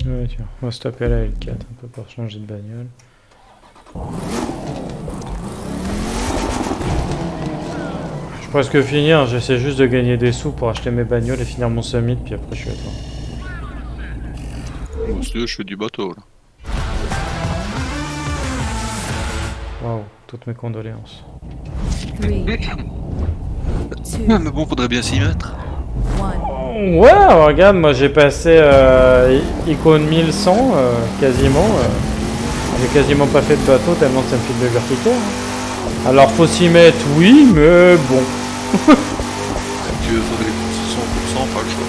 Ouais, tiens, on va se taper la L4 un peu pour changer de bagnole. Je suis presque fini, hein, j'essaie juste de gagner des sous pour acheter mes bagnoles et finir mon summit, puis après je suis à toi. Moi, je fais du bateau, là. Waouh, toutes mes condoléances. 3, 2, Mais bon, faudrait bien s'y mettre. 1. Ouais, regarde, moi j'ai passé icône 1100 quasiment. J'ai quasiment pas fait de bateau tellement ça me file de vertical. Alors faut s'y mettre, oui, mais bon. Si tu veux faire les courses 100%, pas le choix.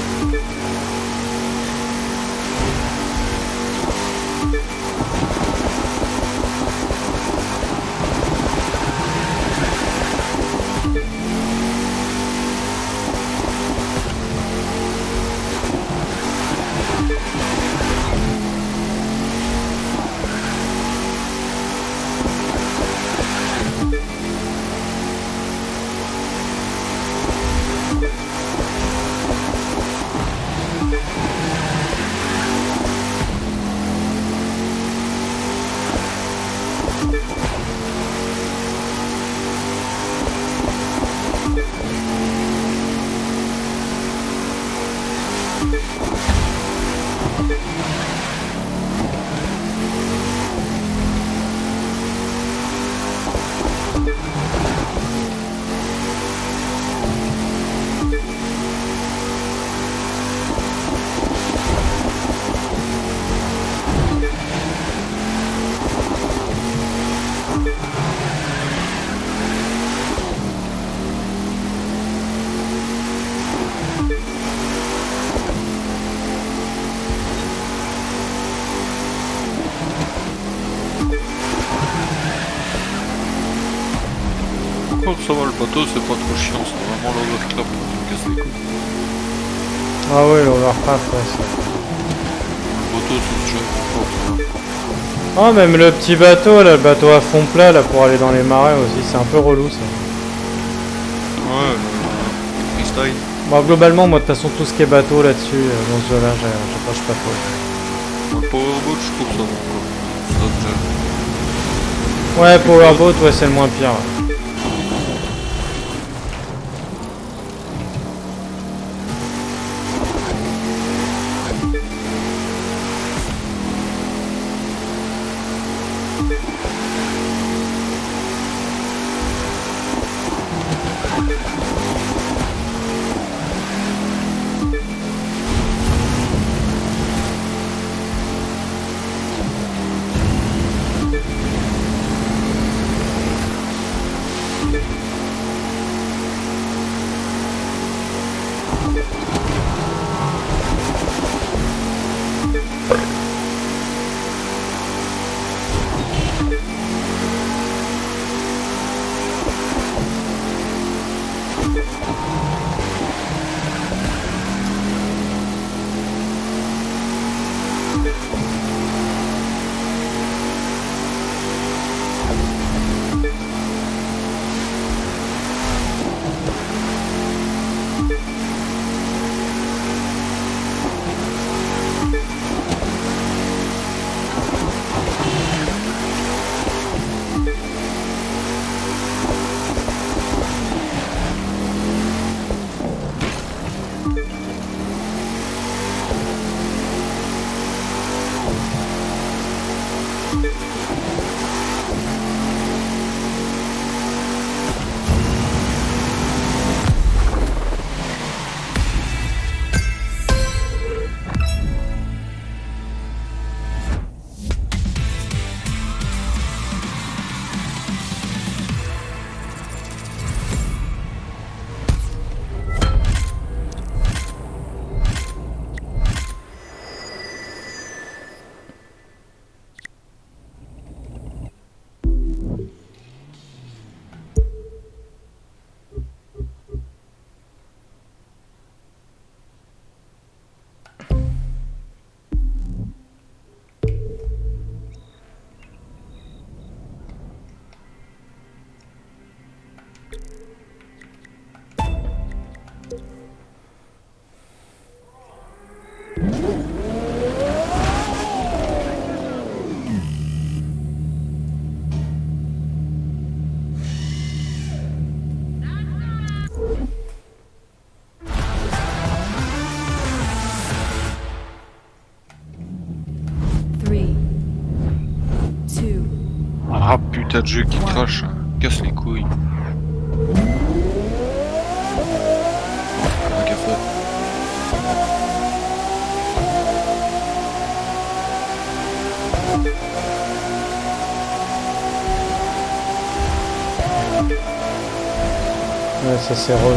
Ça va, le bateau c'est pas trop chiant, c'est vraiment l'overclap qui me casse les couilles. Ah ouais, l'overcraft, ouais, ça. Le bateau c'est déjà Ah, même le petit bateau, là, le bateau à fond plat, là, pour aller dans les marais aussi, c'est un peu relou, ça. Ouais, le freestyle. Bon, globalement, moi, de toute façon, tout ce qui est bateau, là-dessus, dans ce jeu-là, j'approche pas trop. Le powerboat je trouve ça va encore. Ça déjà. Ouais, powerboat, ouais, c'est le moins pire. Ouais. tas de jeux qui crachent, casse les couilles. Un café. Ouais, ça c'est relou.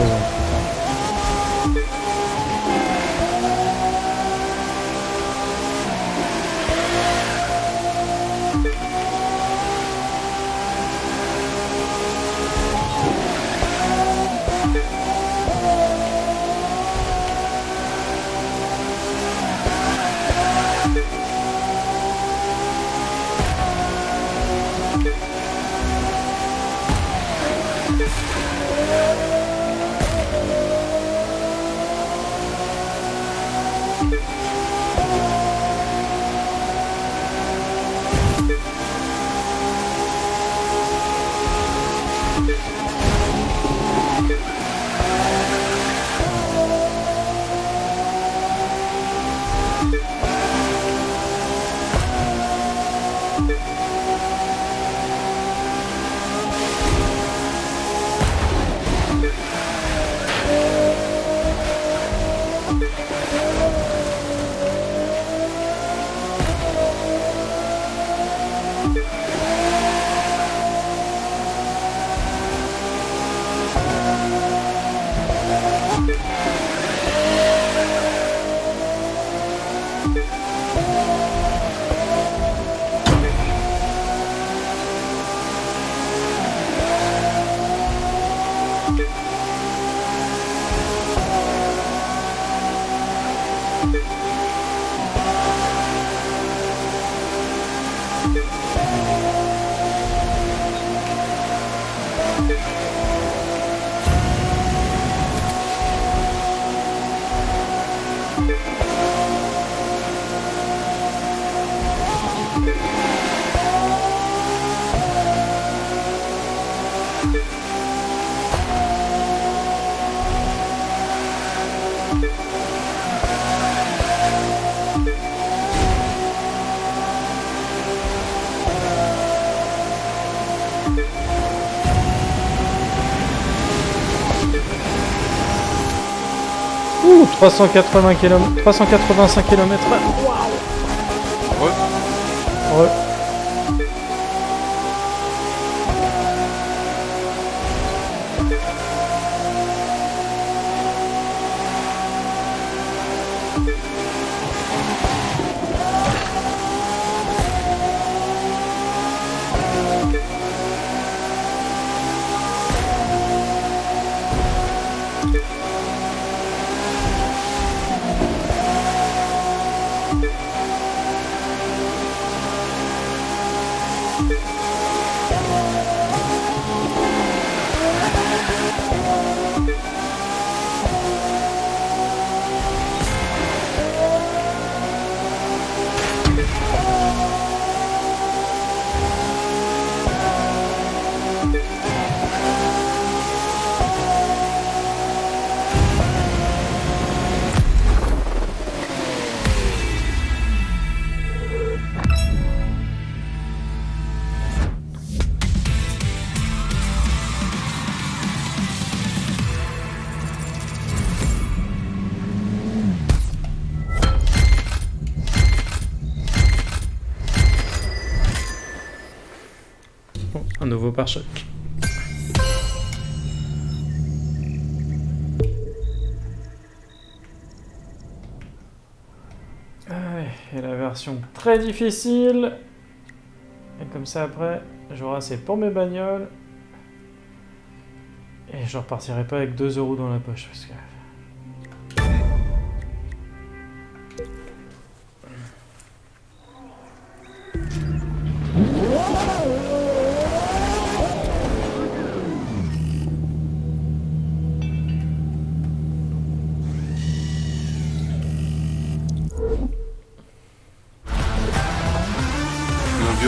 Ouh, 380 km, 385 km. Ouais. Ouais. Un nouveau pare-choc. Et la version très difficile. Et comme ça après, j'aurai assez pour mes bagnoles. Et je repartirai pas avec 2 € dans la poche parce que...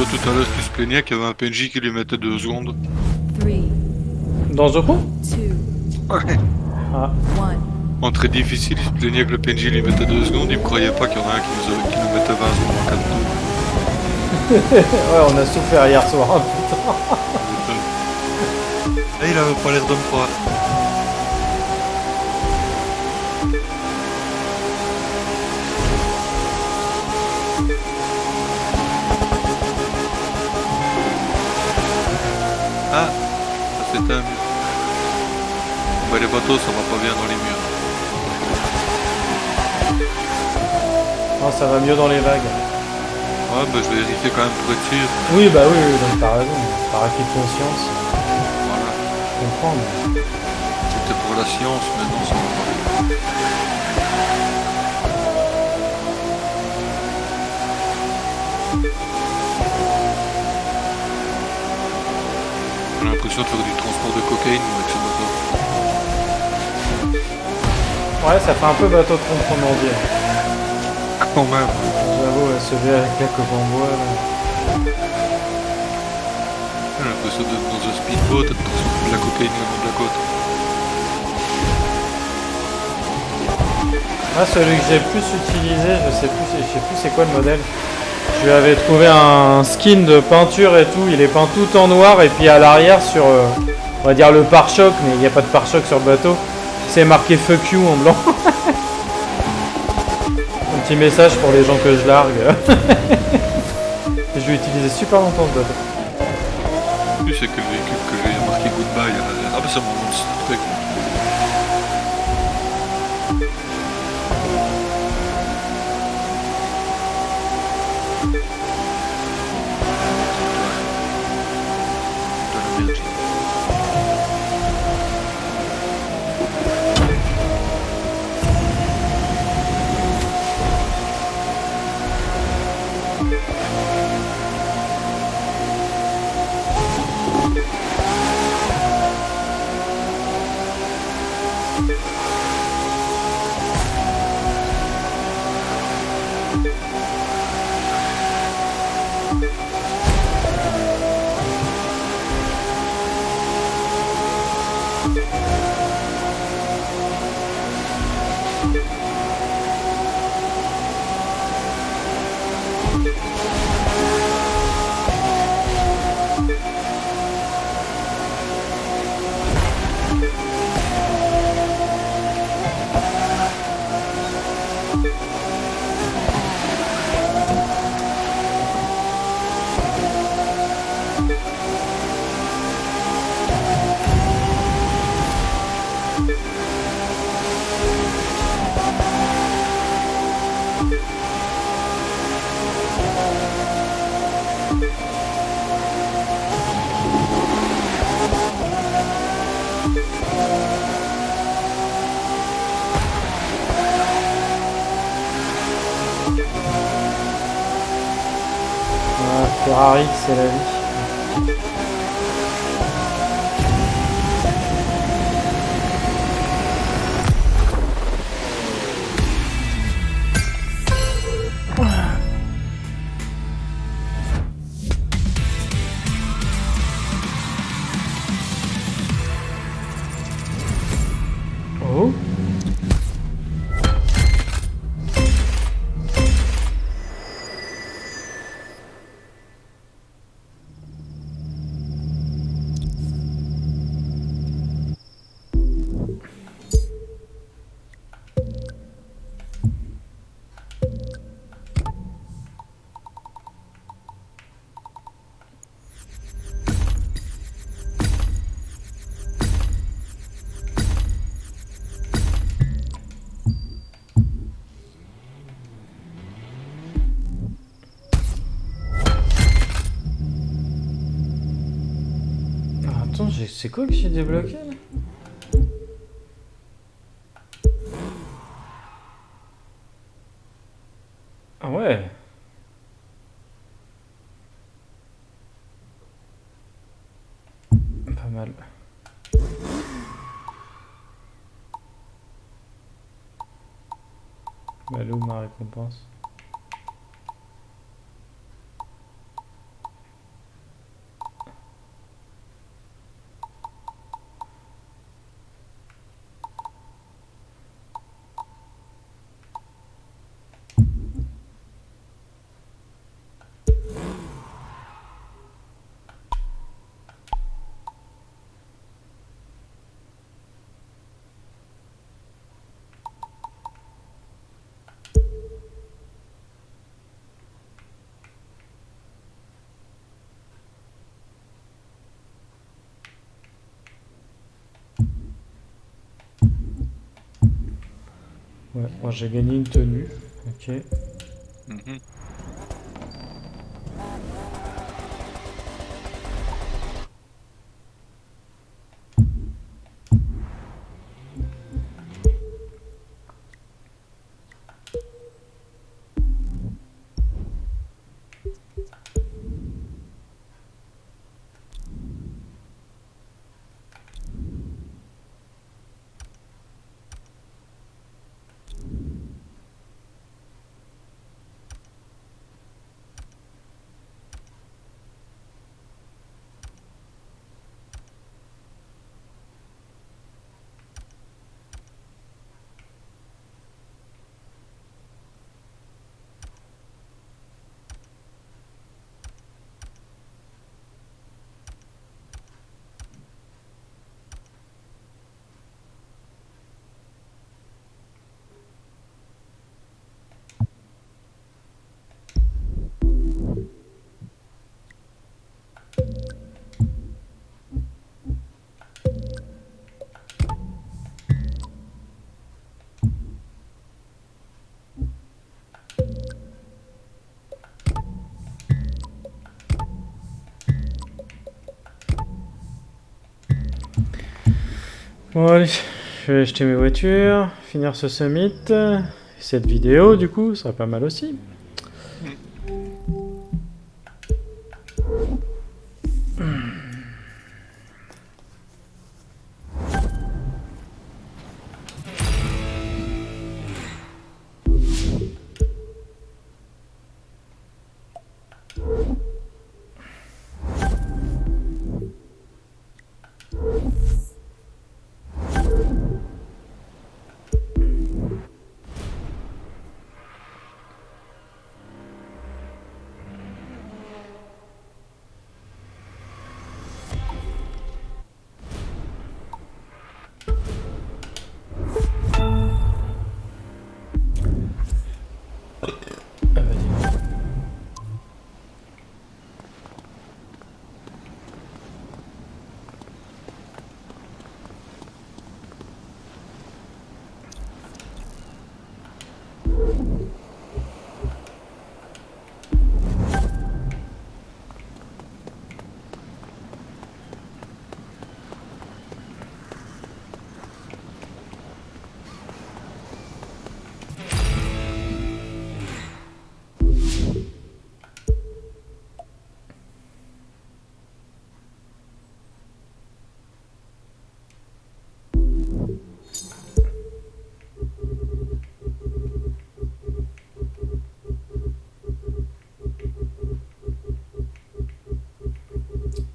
Tout à l'heure qui se plaignait qu'il y avait un PNJ qui lui mettait 2 secondes. 3, Dans Zoko 2, Ouais. Ah. 1. En très difficile, il se plaignait que le PNJ lui mettait 2 secondes, il me croyait pas qu'il y en a un qui nous mettait 20 secondes en 4 tours. Ouais, on a souffert hier soir. Hein, putain. Ah, il avait pas l'air de me croire. Ah, ça c'était un mur. Bah les bateaux ça va pas bien dans les murs. Non, ça va mieux dans les vagues. Ouais bah je vais vérifier quand même pour être sûr. Oui, bah oui, oui, donc t'as raison. Par acquis de conscience, Voilà. je comprends. Mais... C'était pour la science, mais non ça va pas. J'ai l'impression de faire du transport de cocaïne avec ce bateau. Ouais, ça fait un peu bateau de contrebandier. Quand même. J'avoue, se lever avec la coque en bois. Là. J'ai l'impression d'être dans un speedboat et de transporter de la cocaïne le long de la côte. Ah, celui que j'ai le plus utilisé, je sais plus c'est quoi le modèle. Je lui avais trouvé un skin de peinture et tout, il est peint tout en noir et puis à l'arrière sur, on va dire le pare-choc, mais il n'y a pas de pare-choc sur le bateau, c'est marqué fuck you en blanc. Un petit message pour les gens que je largue. Je l'ai utilisé super longtemps ce bateau. Tu sais quel véhicule que j'ai marqué goodbye à l'arrière. Ah bah c'est mon nom de Star Trek. De la merde. Ferrari, c'est la vie. Oh. Attends, c'est quoi que j'ai débloqué là? Ah ouais. Pas mal. Bah, elle est où ma récompense? Ouais, moi j'ai gagné une tenue. Ok. Mhm. Bon allez, je vais acheter mes voitures, finir ce summit. Cette vidéo du coup sera pas mal aussi. Ah bah dis donc.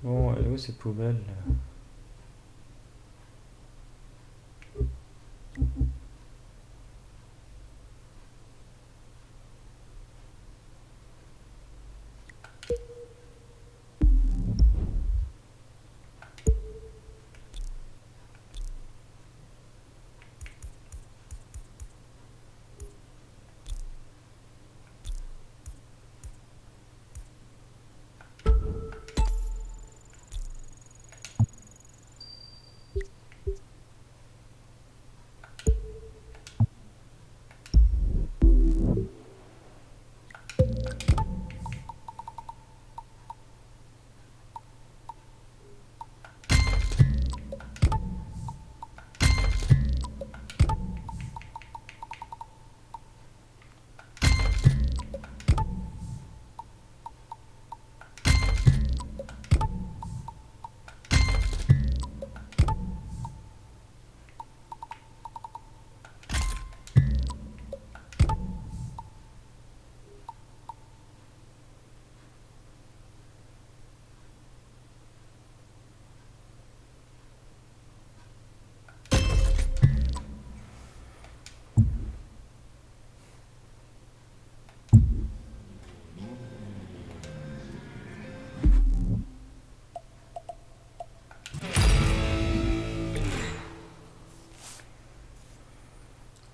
Bon, elle est où cette poubelle là?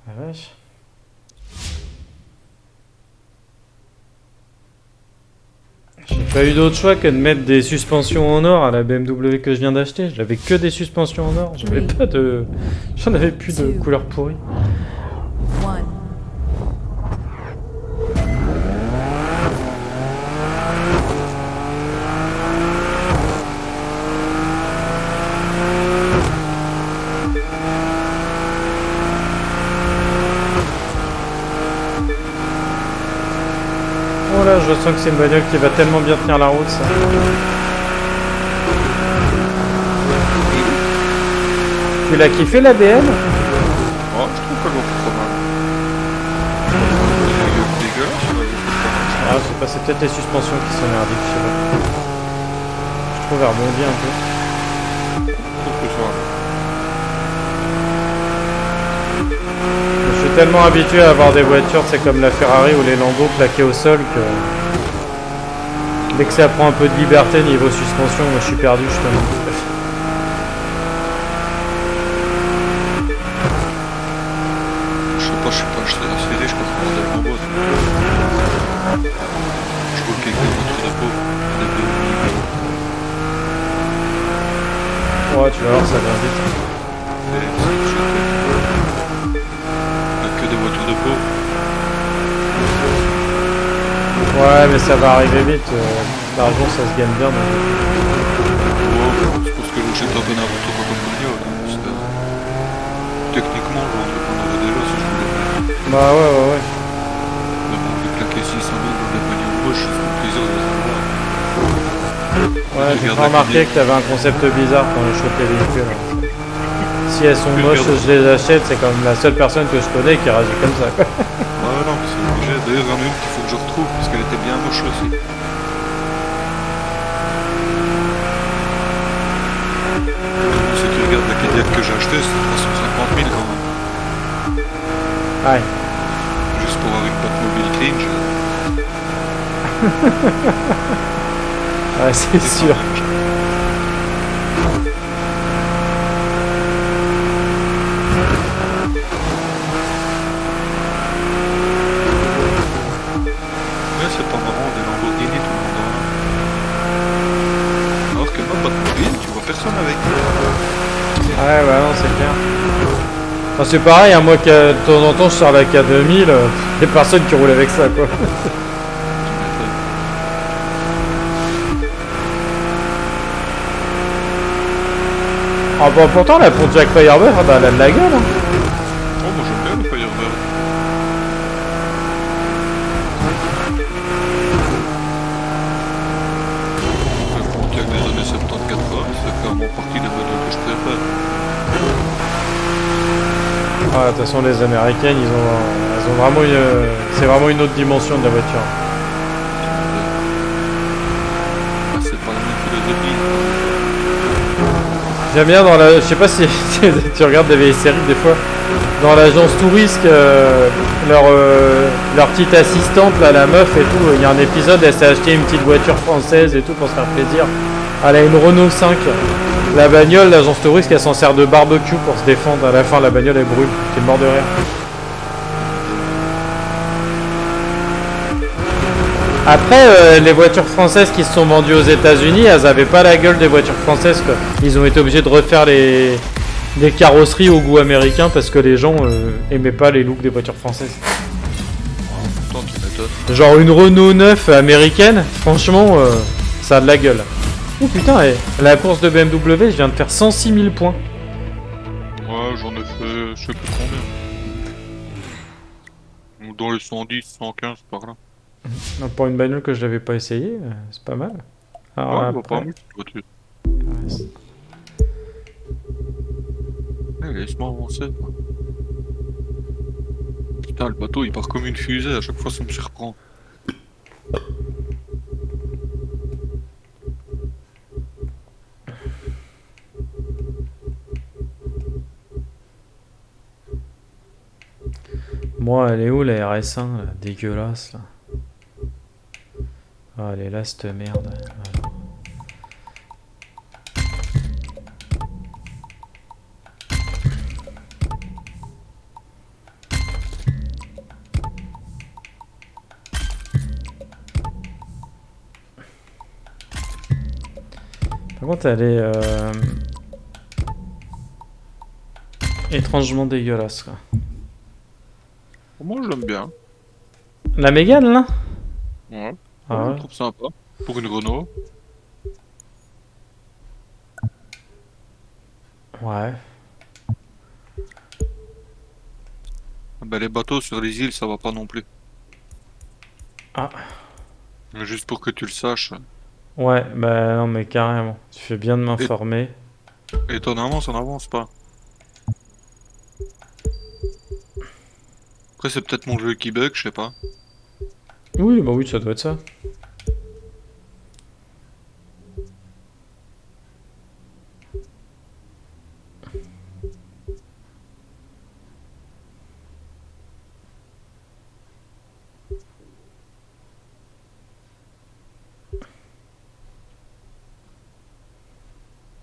Ah vache. J'ai pas eu d'autre choix que de mettre des suspensions en or à la BMW que je viens d'acheter. J'avais que des suspensions en or. J'avais pas de. J'en avais plus de couleur pourrie. 1. je sens que c'est une bagnole qui va tellement bien tenir la route, ça. Tu l'as kiffé la BM? Ouais, je trouve qu'elle va pas mal. Dégueulasse, mais elle va pas mal. Ah, je sais pas, c'est peut-être les suspensions qui sont merdiques, je sais pas. Je trouve elle rebondit un peu. Je trouve que ça va. Je suis tellement habitué à avoir des voitures, c'est comme la Ferrari ou les Lambo plaquées au sol que... Dès que ça prend un peu de liberté niveau suspension, moi je suis perdu justement. Je sais pas, je suis pas acheté la série, je crois qu'on va en boîte. Je vois quelques voitures de pauvres, des BMW. Ouais, tu vas voir, ça vient vite. Que des voitures de pauvres. Ouais, mais ça va arriver vite. L'argent, ça se gagne bien. Donc... Ouais, c'est parce que j'achète un peu n'importe quoi comme bagnole. Techniquement, j'en aurais déjà si je voulais. Bah ouais. Mais bon, j'ai claqué 600 000 dans des bagnoles moches, c'est le plaisir de les avoir. Ouais, j'ai Regarde la remarqué vidéo. que t'avais un concept bizarre quand je chope les véhicules. Si elles sont Tu moches, regardes. je les achète. C'est comme la seule personne que je connais qui réagit comme ça, quoi. Ouais, non, mais c'est obligé. D'ailleurs, il y en a une qu'il faut que je retrouve parce qu'elle était bien moche aussi. Si tu regardes la Cadillac que j'ai achetée, c'était 350 000 quand même. Ouais. Juste pour avoir une Batmobile cringe. Ouais, c'est sûr. Ouais, c'est pas marrant, des Lamborghini, tout le monde en a. Alors que ma Batmobile, tu vois personne avec. Ouais, bah non, c'est clair. Enfin, c'est pareil, hein, moi, de temps en temps, je sors la K2000, y'a personne qui roule avec ça, quoi. Tu m'étonnes. Ah bah pourtant, la Pontiac Firebird, bah, elle a de la gueule, hein. Oh, moi j'aime bien le Firebird. Le Pontiac des années 70-80, c'est clairement partie des modèles que je préfère. Ah, de toute façon, les Américaines, elles ont vraiment c'est vraiment une autre dimension de la voiture. Ah, c'est pas la même philosophie. J'aime bien dans la... Je sais pas si tu regardes des vieilles séries des fois. Dans l'agence Touriste, leur petite assistante, là, la meuf et tout, il y a un épisode, elle s'est acheté une petite voiture française et tout pour se faire plaisir. Elle a une Renault 5. La bagnole, l'agence Touriste, elle s'en sert de barbecue pour se défendre. À la fin, la bagnole, elle brûle. T'es mort de rire. Après, les voitures françaises qui se sont vendues aux États-Unis, elles avaient pas la gueule des voitures françaises, quoi. Ils ont été obligés de refaire des carrosseries au goût américain parce que les gens aimaient pas les looks des voitures françaises. Pourtant, tu m'étonnes. Genre une Renault 9 américaine, franchement, ça a de la gueule. Oh putain, la course de BMW, je viens de faire 106 000 points. Ouais, j'en ai fait, je sais plus combien. Dans les 110, 115 par là. Donc pour une bagnole que je n'avais pas essayé, c'est pas mal. Alors, Ouais, après, pas mal cette voiture. ouais, c'est- Laisse-moi avancer. Quoi. Putain, le bateau il part comme une fusée, à chaque fois ça me surprend. Moi, elle est où la RS1 là, dégueulasse là. Ah, elle est là cette merde. Voilà. Par contre, elle est étrangement dégueulasse quoi. Moi j'aime bien. La Mégane là? Ouais. Ah Je ouais. trouve sympa. Pour une Renault. Ouais. Bah les bateaux sur les îles ça va pas non plus. Ah. Mais juste pour que tu le saches. Ouais, bah non, mais carrément. Tu fais bien de m'informer. Étonnamment, ça n'avance pas. Après, c'est peut-être mon jeu qui bug, je sais pas. Oui, bah oui, ça doit être ça.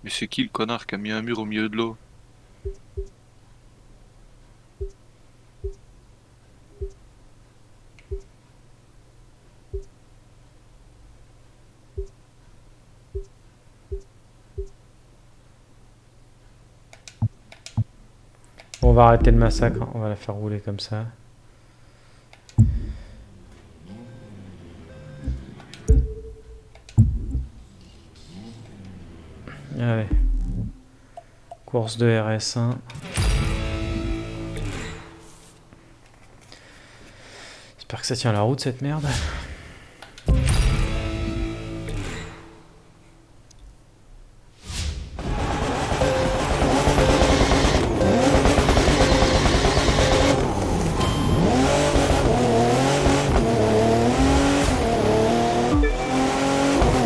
Mais c'est qui le connard qui a mis un mur au milieu de l'eau? Bon, on va arrêter le massacre, hein. On va la faire rouler comme ça. Allez. Course de RS1. J'espère que ça tient la route cette merde.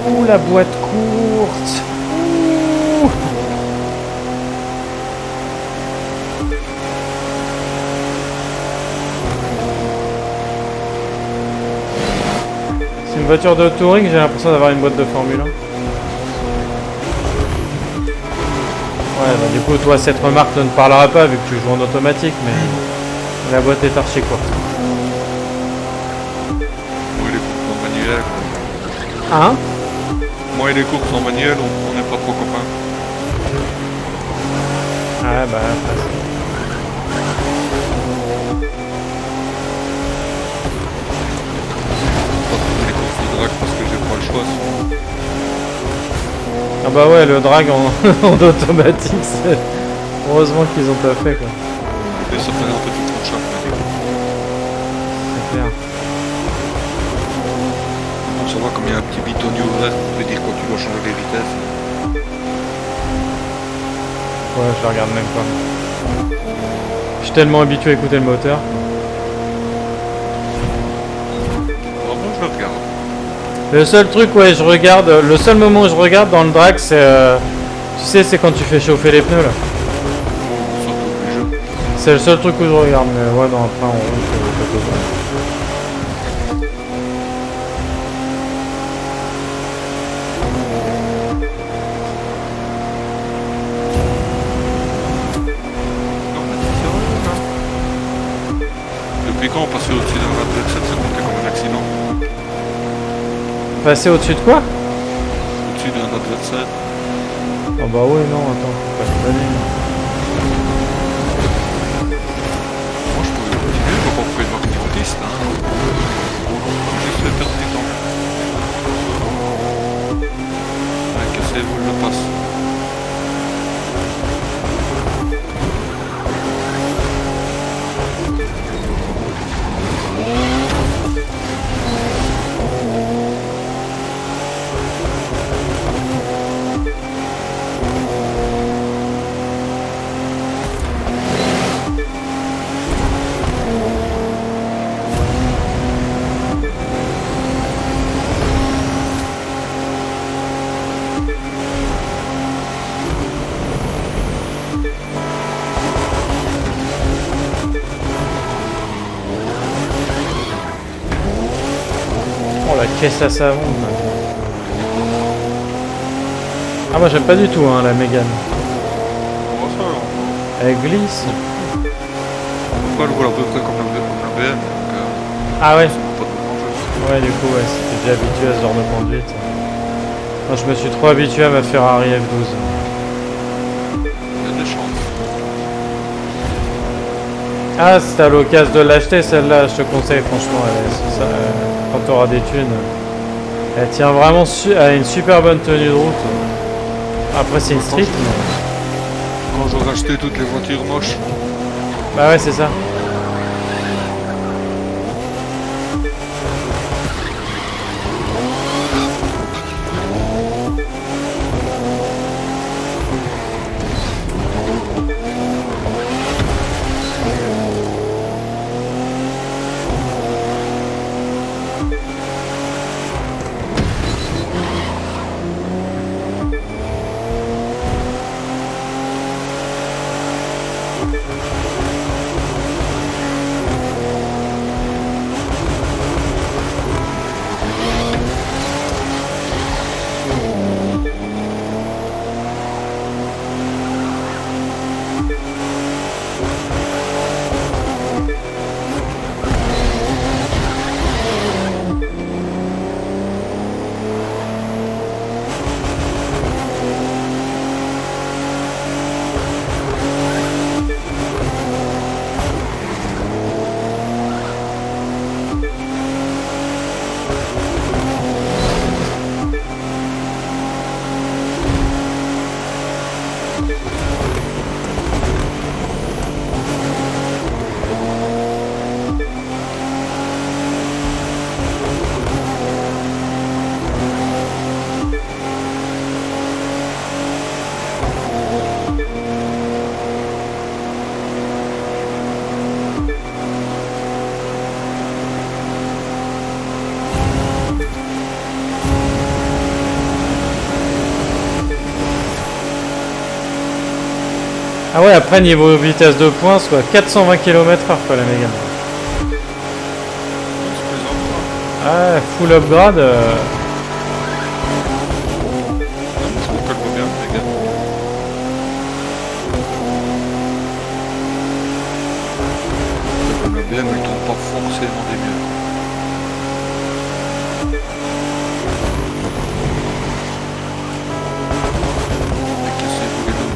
Ouh, la boîte courte. Ouh. C'est une voiture de touring, j'ai l'impression d'avoir une boîte de Formule 1. Ouais, bah du coup, toi, cette remarque ne parlera pas vu que tu joues en automatique, mais la boîte est archi courte. Moi et les courses en manuel. Hein? Moi et les courses en manuel, on n'est pas trop copains. Ah bah, Les courses de drag parce que j'ai pas le choix. ah bah ouais, le drag en, en automatique, c'est... Heureusement qu'ils ont pas fait, quoi. Et ça fait un peu tout mon chat. C'est clair. On savoir comme il y a un petit bitonnier ouvert pour te dire quand tu dois changer les vitesses. Ouais, je la regarde même pas. Je suis tellement habitué à écouter le moteur. Vraiment, je le regarde. Le seul truc, ouais, je regarde... Le seul moment où je regarde dans le drag, c'est... tu sais, c'est quand tu fais chauffer les pneus, là. Surtout les jeux. C'est le seul truc où je regarde, mais ouais, non, après, on roule, c'est pas besoin. Non, mais t'es sérieux, là? Depuis quand on passait au-dessus d'un adversaire, ça comptait comme un accident? Passer au-dessus de quoi? Au-dessus d'un adversaire? Ah bah oui, non, attends, faut pas déconner. Moi, je pouvais continuer, je vois pas pourquoi il marque une piste, hein. J'ai juste fait perdre du temps. Ouais, cassez-vous, je le passe. Oh, la caisse à savon, là. Ah, moi, j'aime pas du tout, hein, la Mégane. Bon, ça, Elle glisse. on le roule à peu près comme la BM, donc Ah ouais? pas de danger. Ouais, du coup, ouais, si t'es déjà habitué à ce genre de conduite. Moi, je me suis trop habitué à ma Ferrari F12. Il y a des chances. Ah, si t'as l'occasion de l'acheter, celle-là, je te conseille, franchement, ça, quand t'auras des thunes. Elle tient vraiment à une super bonne tenue de route. Après, c'est une street, mais... Quand j'aurai acheté toutes les voitures moches, Bah ouais, c'est ça. Ah ouais, après niveau vitesse de pointe, soit 420 km/h quoi la Mégane. Ah, full upgrade. Je trouve qu'elle va bien, les gars. La BM, elle tombe pas forcément des mieux. Avec les CV, les deux.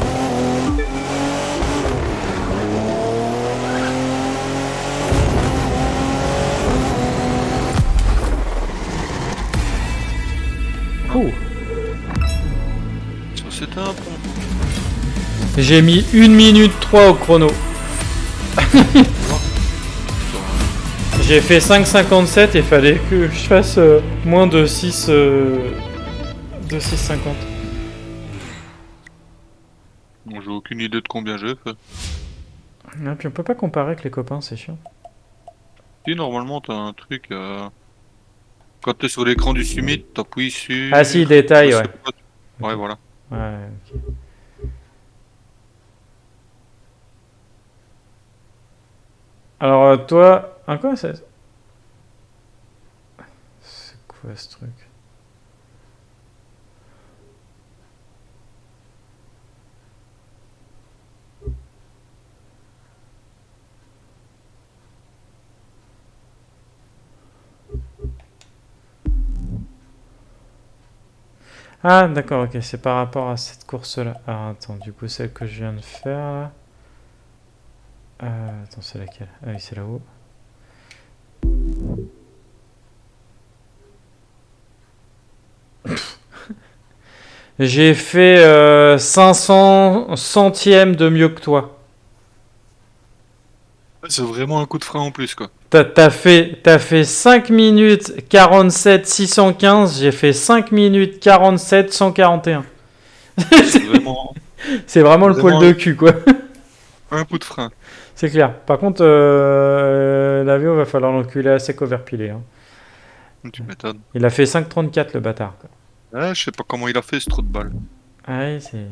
Ouh. Ça, c'était un pont. J'ai mis 1 minute 3 au chrono. J'ai fait 5,57 et fallait que je fasse moins de 6 de 6,50. Bon, j'ai aucune idée de combien j'ai fait. Ah, puis on peut pas comparer avec les copains, c'est chiant. Si, normalement, t'as un truc. Quand t'es sur l'écran du summit, t'appuies sur. Ah si, détail, je ouais. sais pas. Ouais, voilà. Ouais, ok. Alors toi, un quoi c'est quoi ce truc? Ah d'accord, ok, c'est par rapport à cette course-là. Alors attends, du coup celle que je viens de faire là. Attends, c'est laquelle? Ah oui, c'est là-haut. J'ai fait 500 centièmes de mieux que toi. C'est vraiment un coup de frein en plus, quoi. T'as fait 5 minutes 47 615, j'ai fait 5 minutes 47 141. C'est vraiment C'est vraiment le poil Vraiment de cul quoi. un coup de frein. C'est clair. Par contre, l'avion va falloir l'enculer à sec overpilé. Hein. Tu m'étonnes. Il a fait 5,34 le bâtard. Quoi. Ouais, je sais pas comment il a fait ce trou de balle. Ah oui, c'est...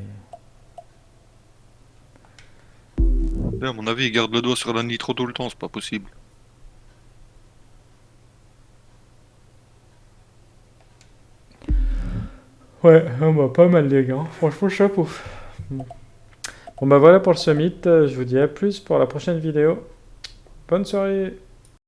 Et à mon avis, il garde le doigt sur la nitro tout le temps, c'est pas possible. Ouais, bah, pas mal les gars. Franchement, chapeau. Bon bah voilà pour le summit. Je vous dis à plus pour la prochaine vidéo. Bonne soirée.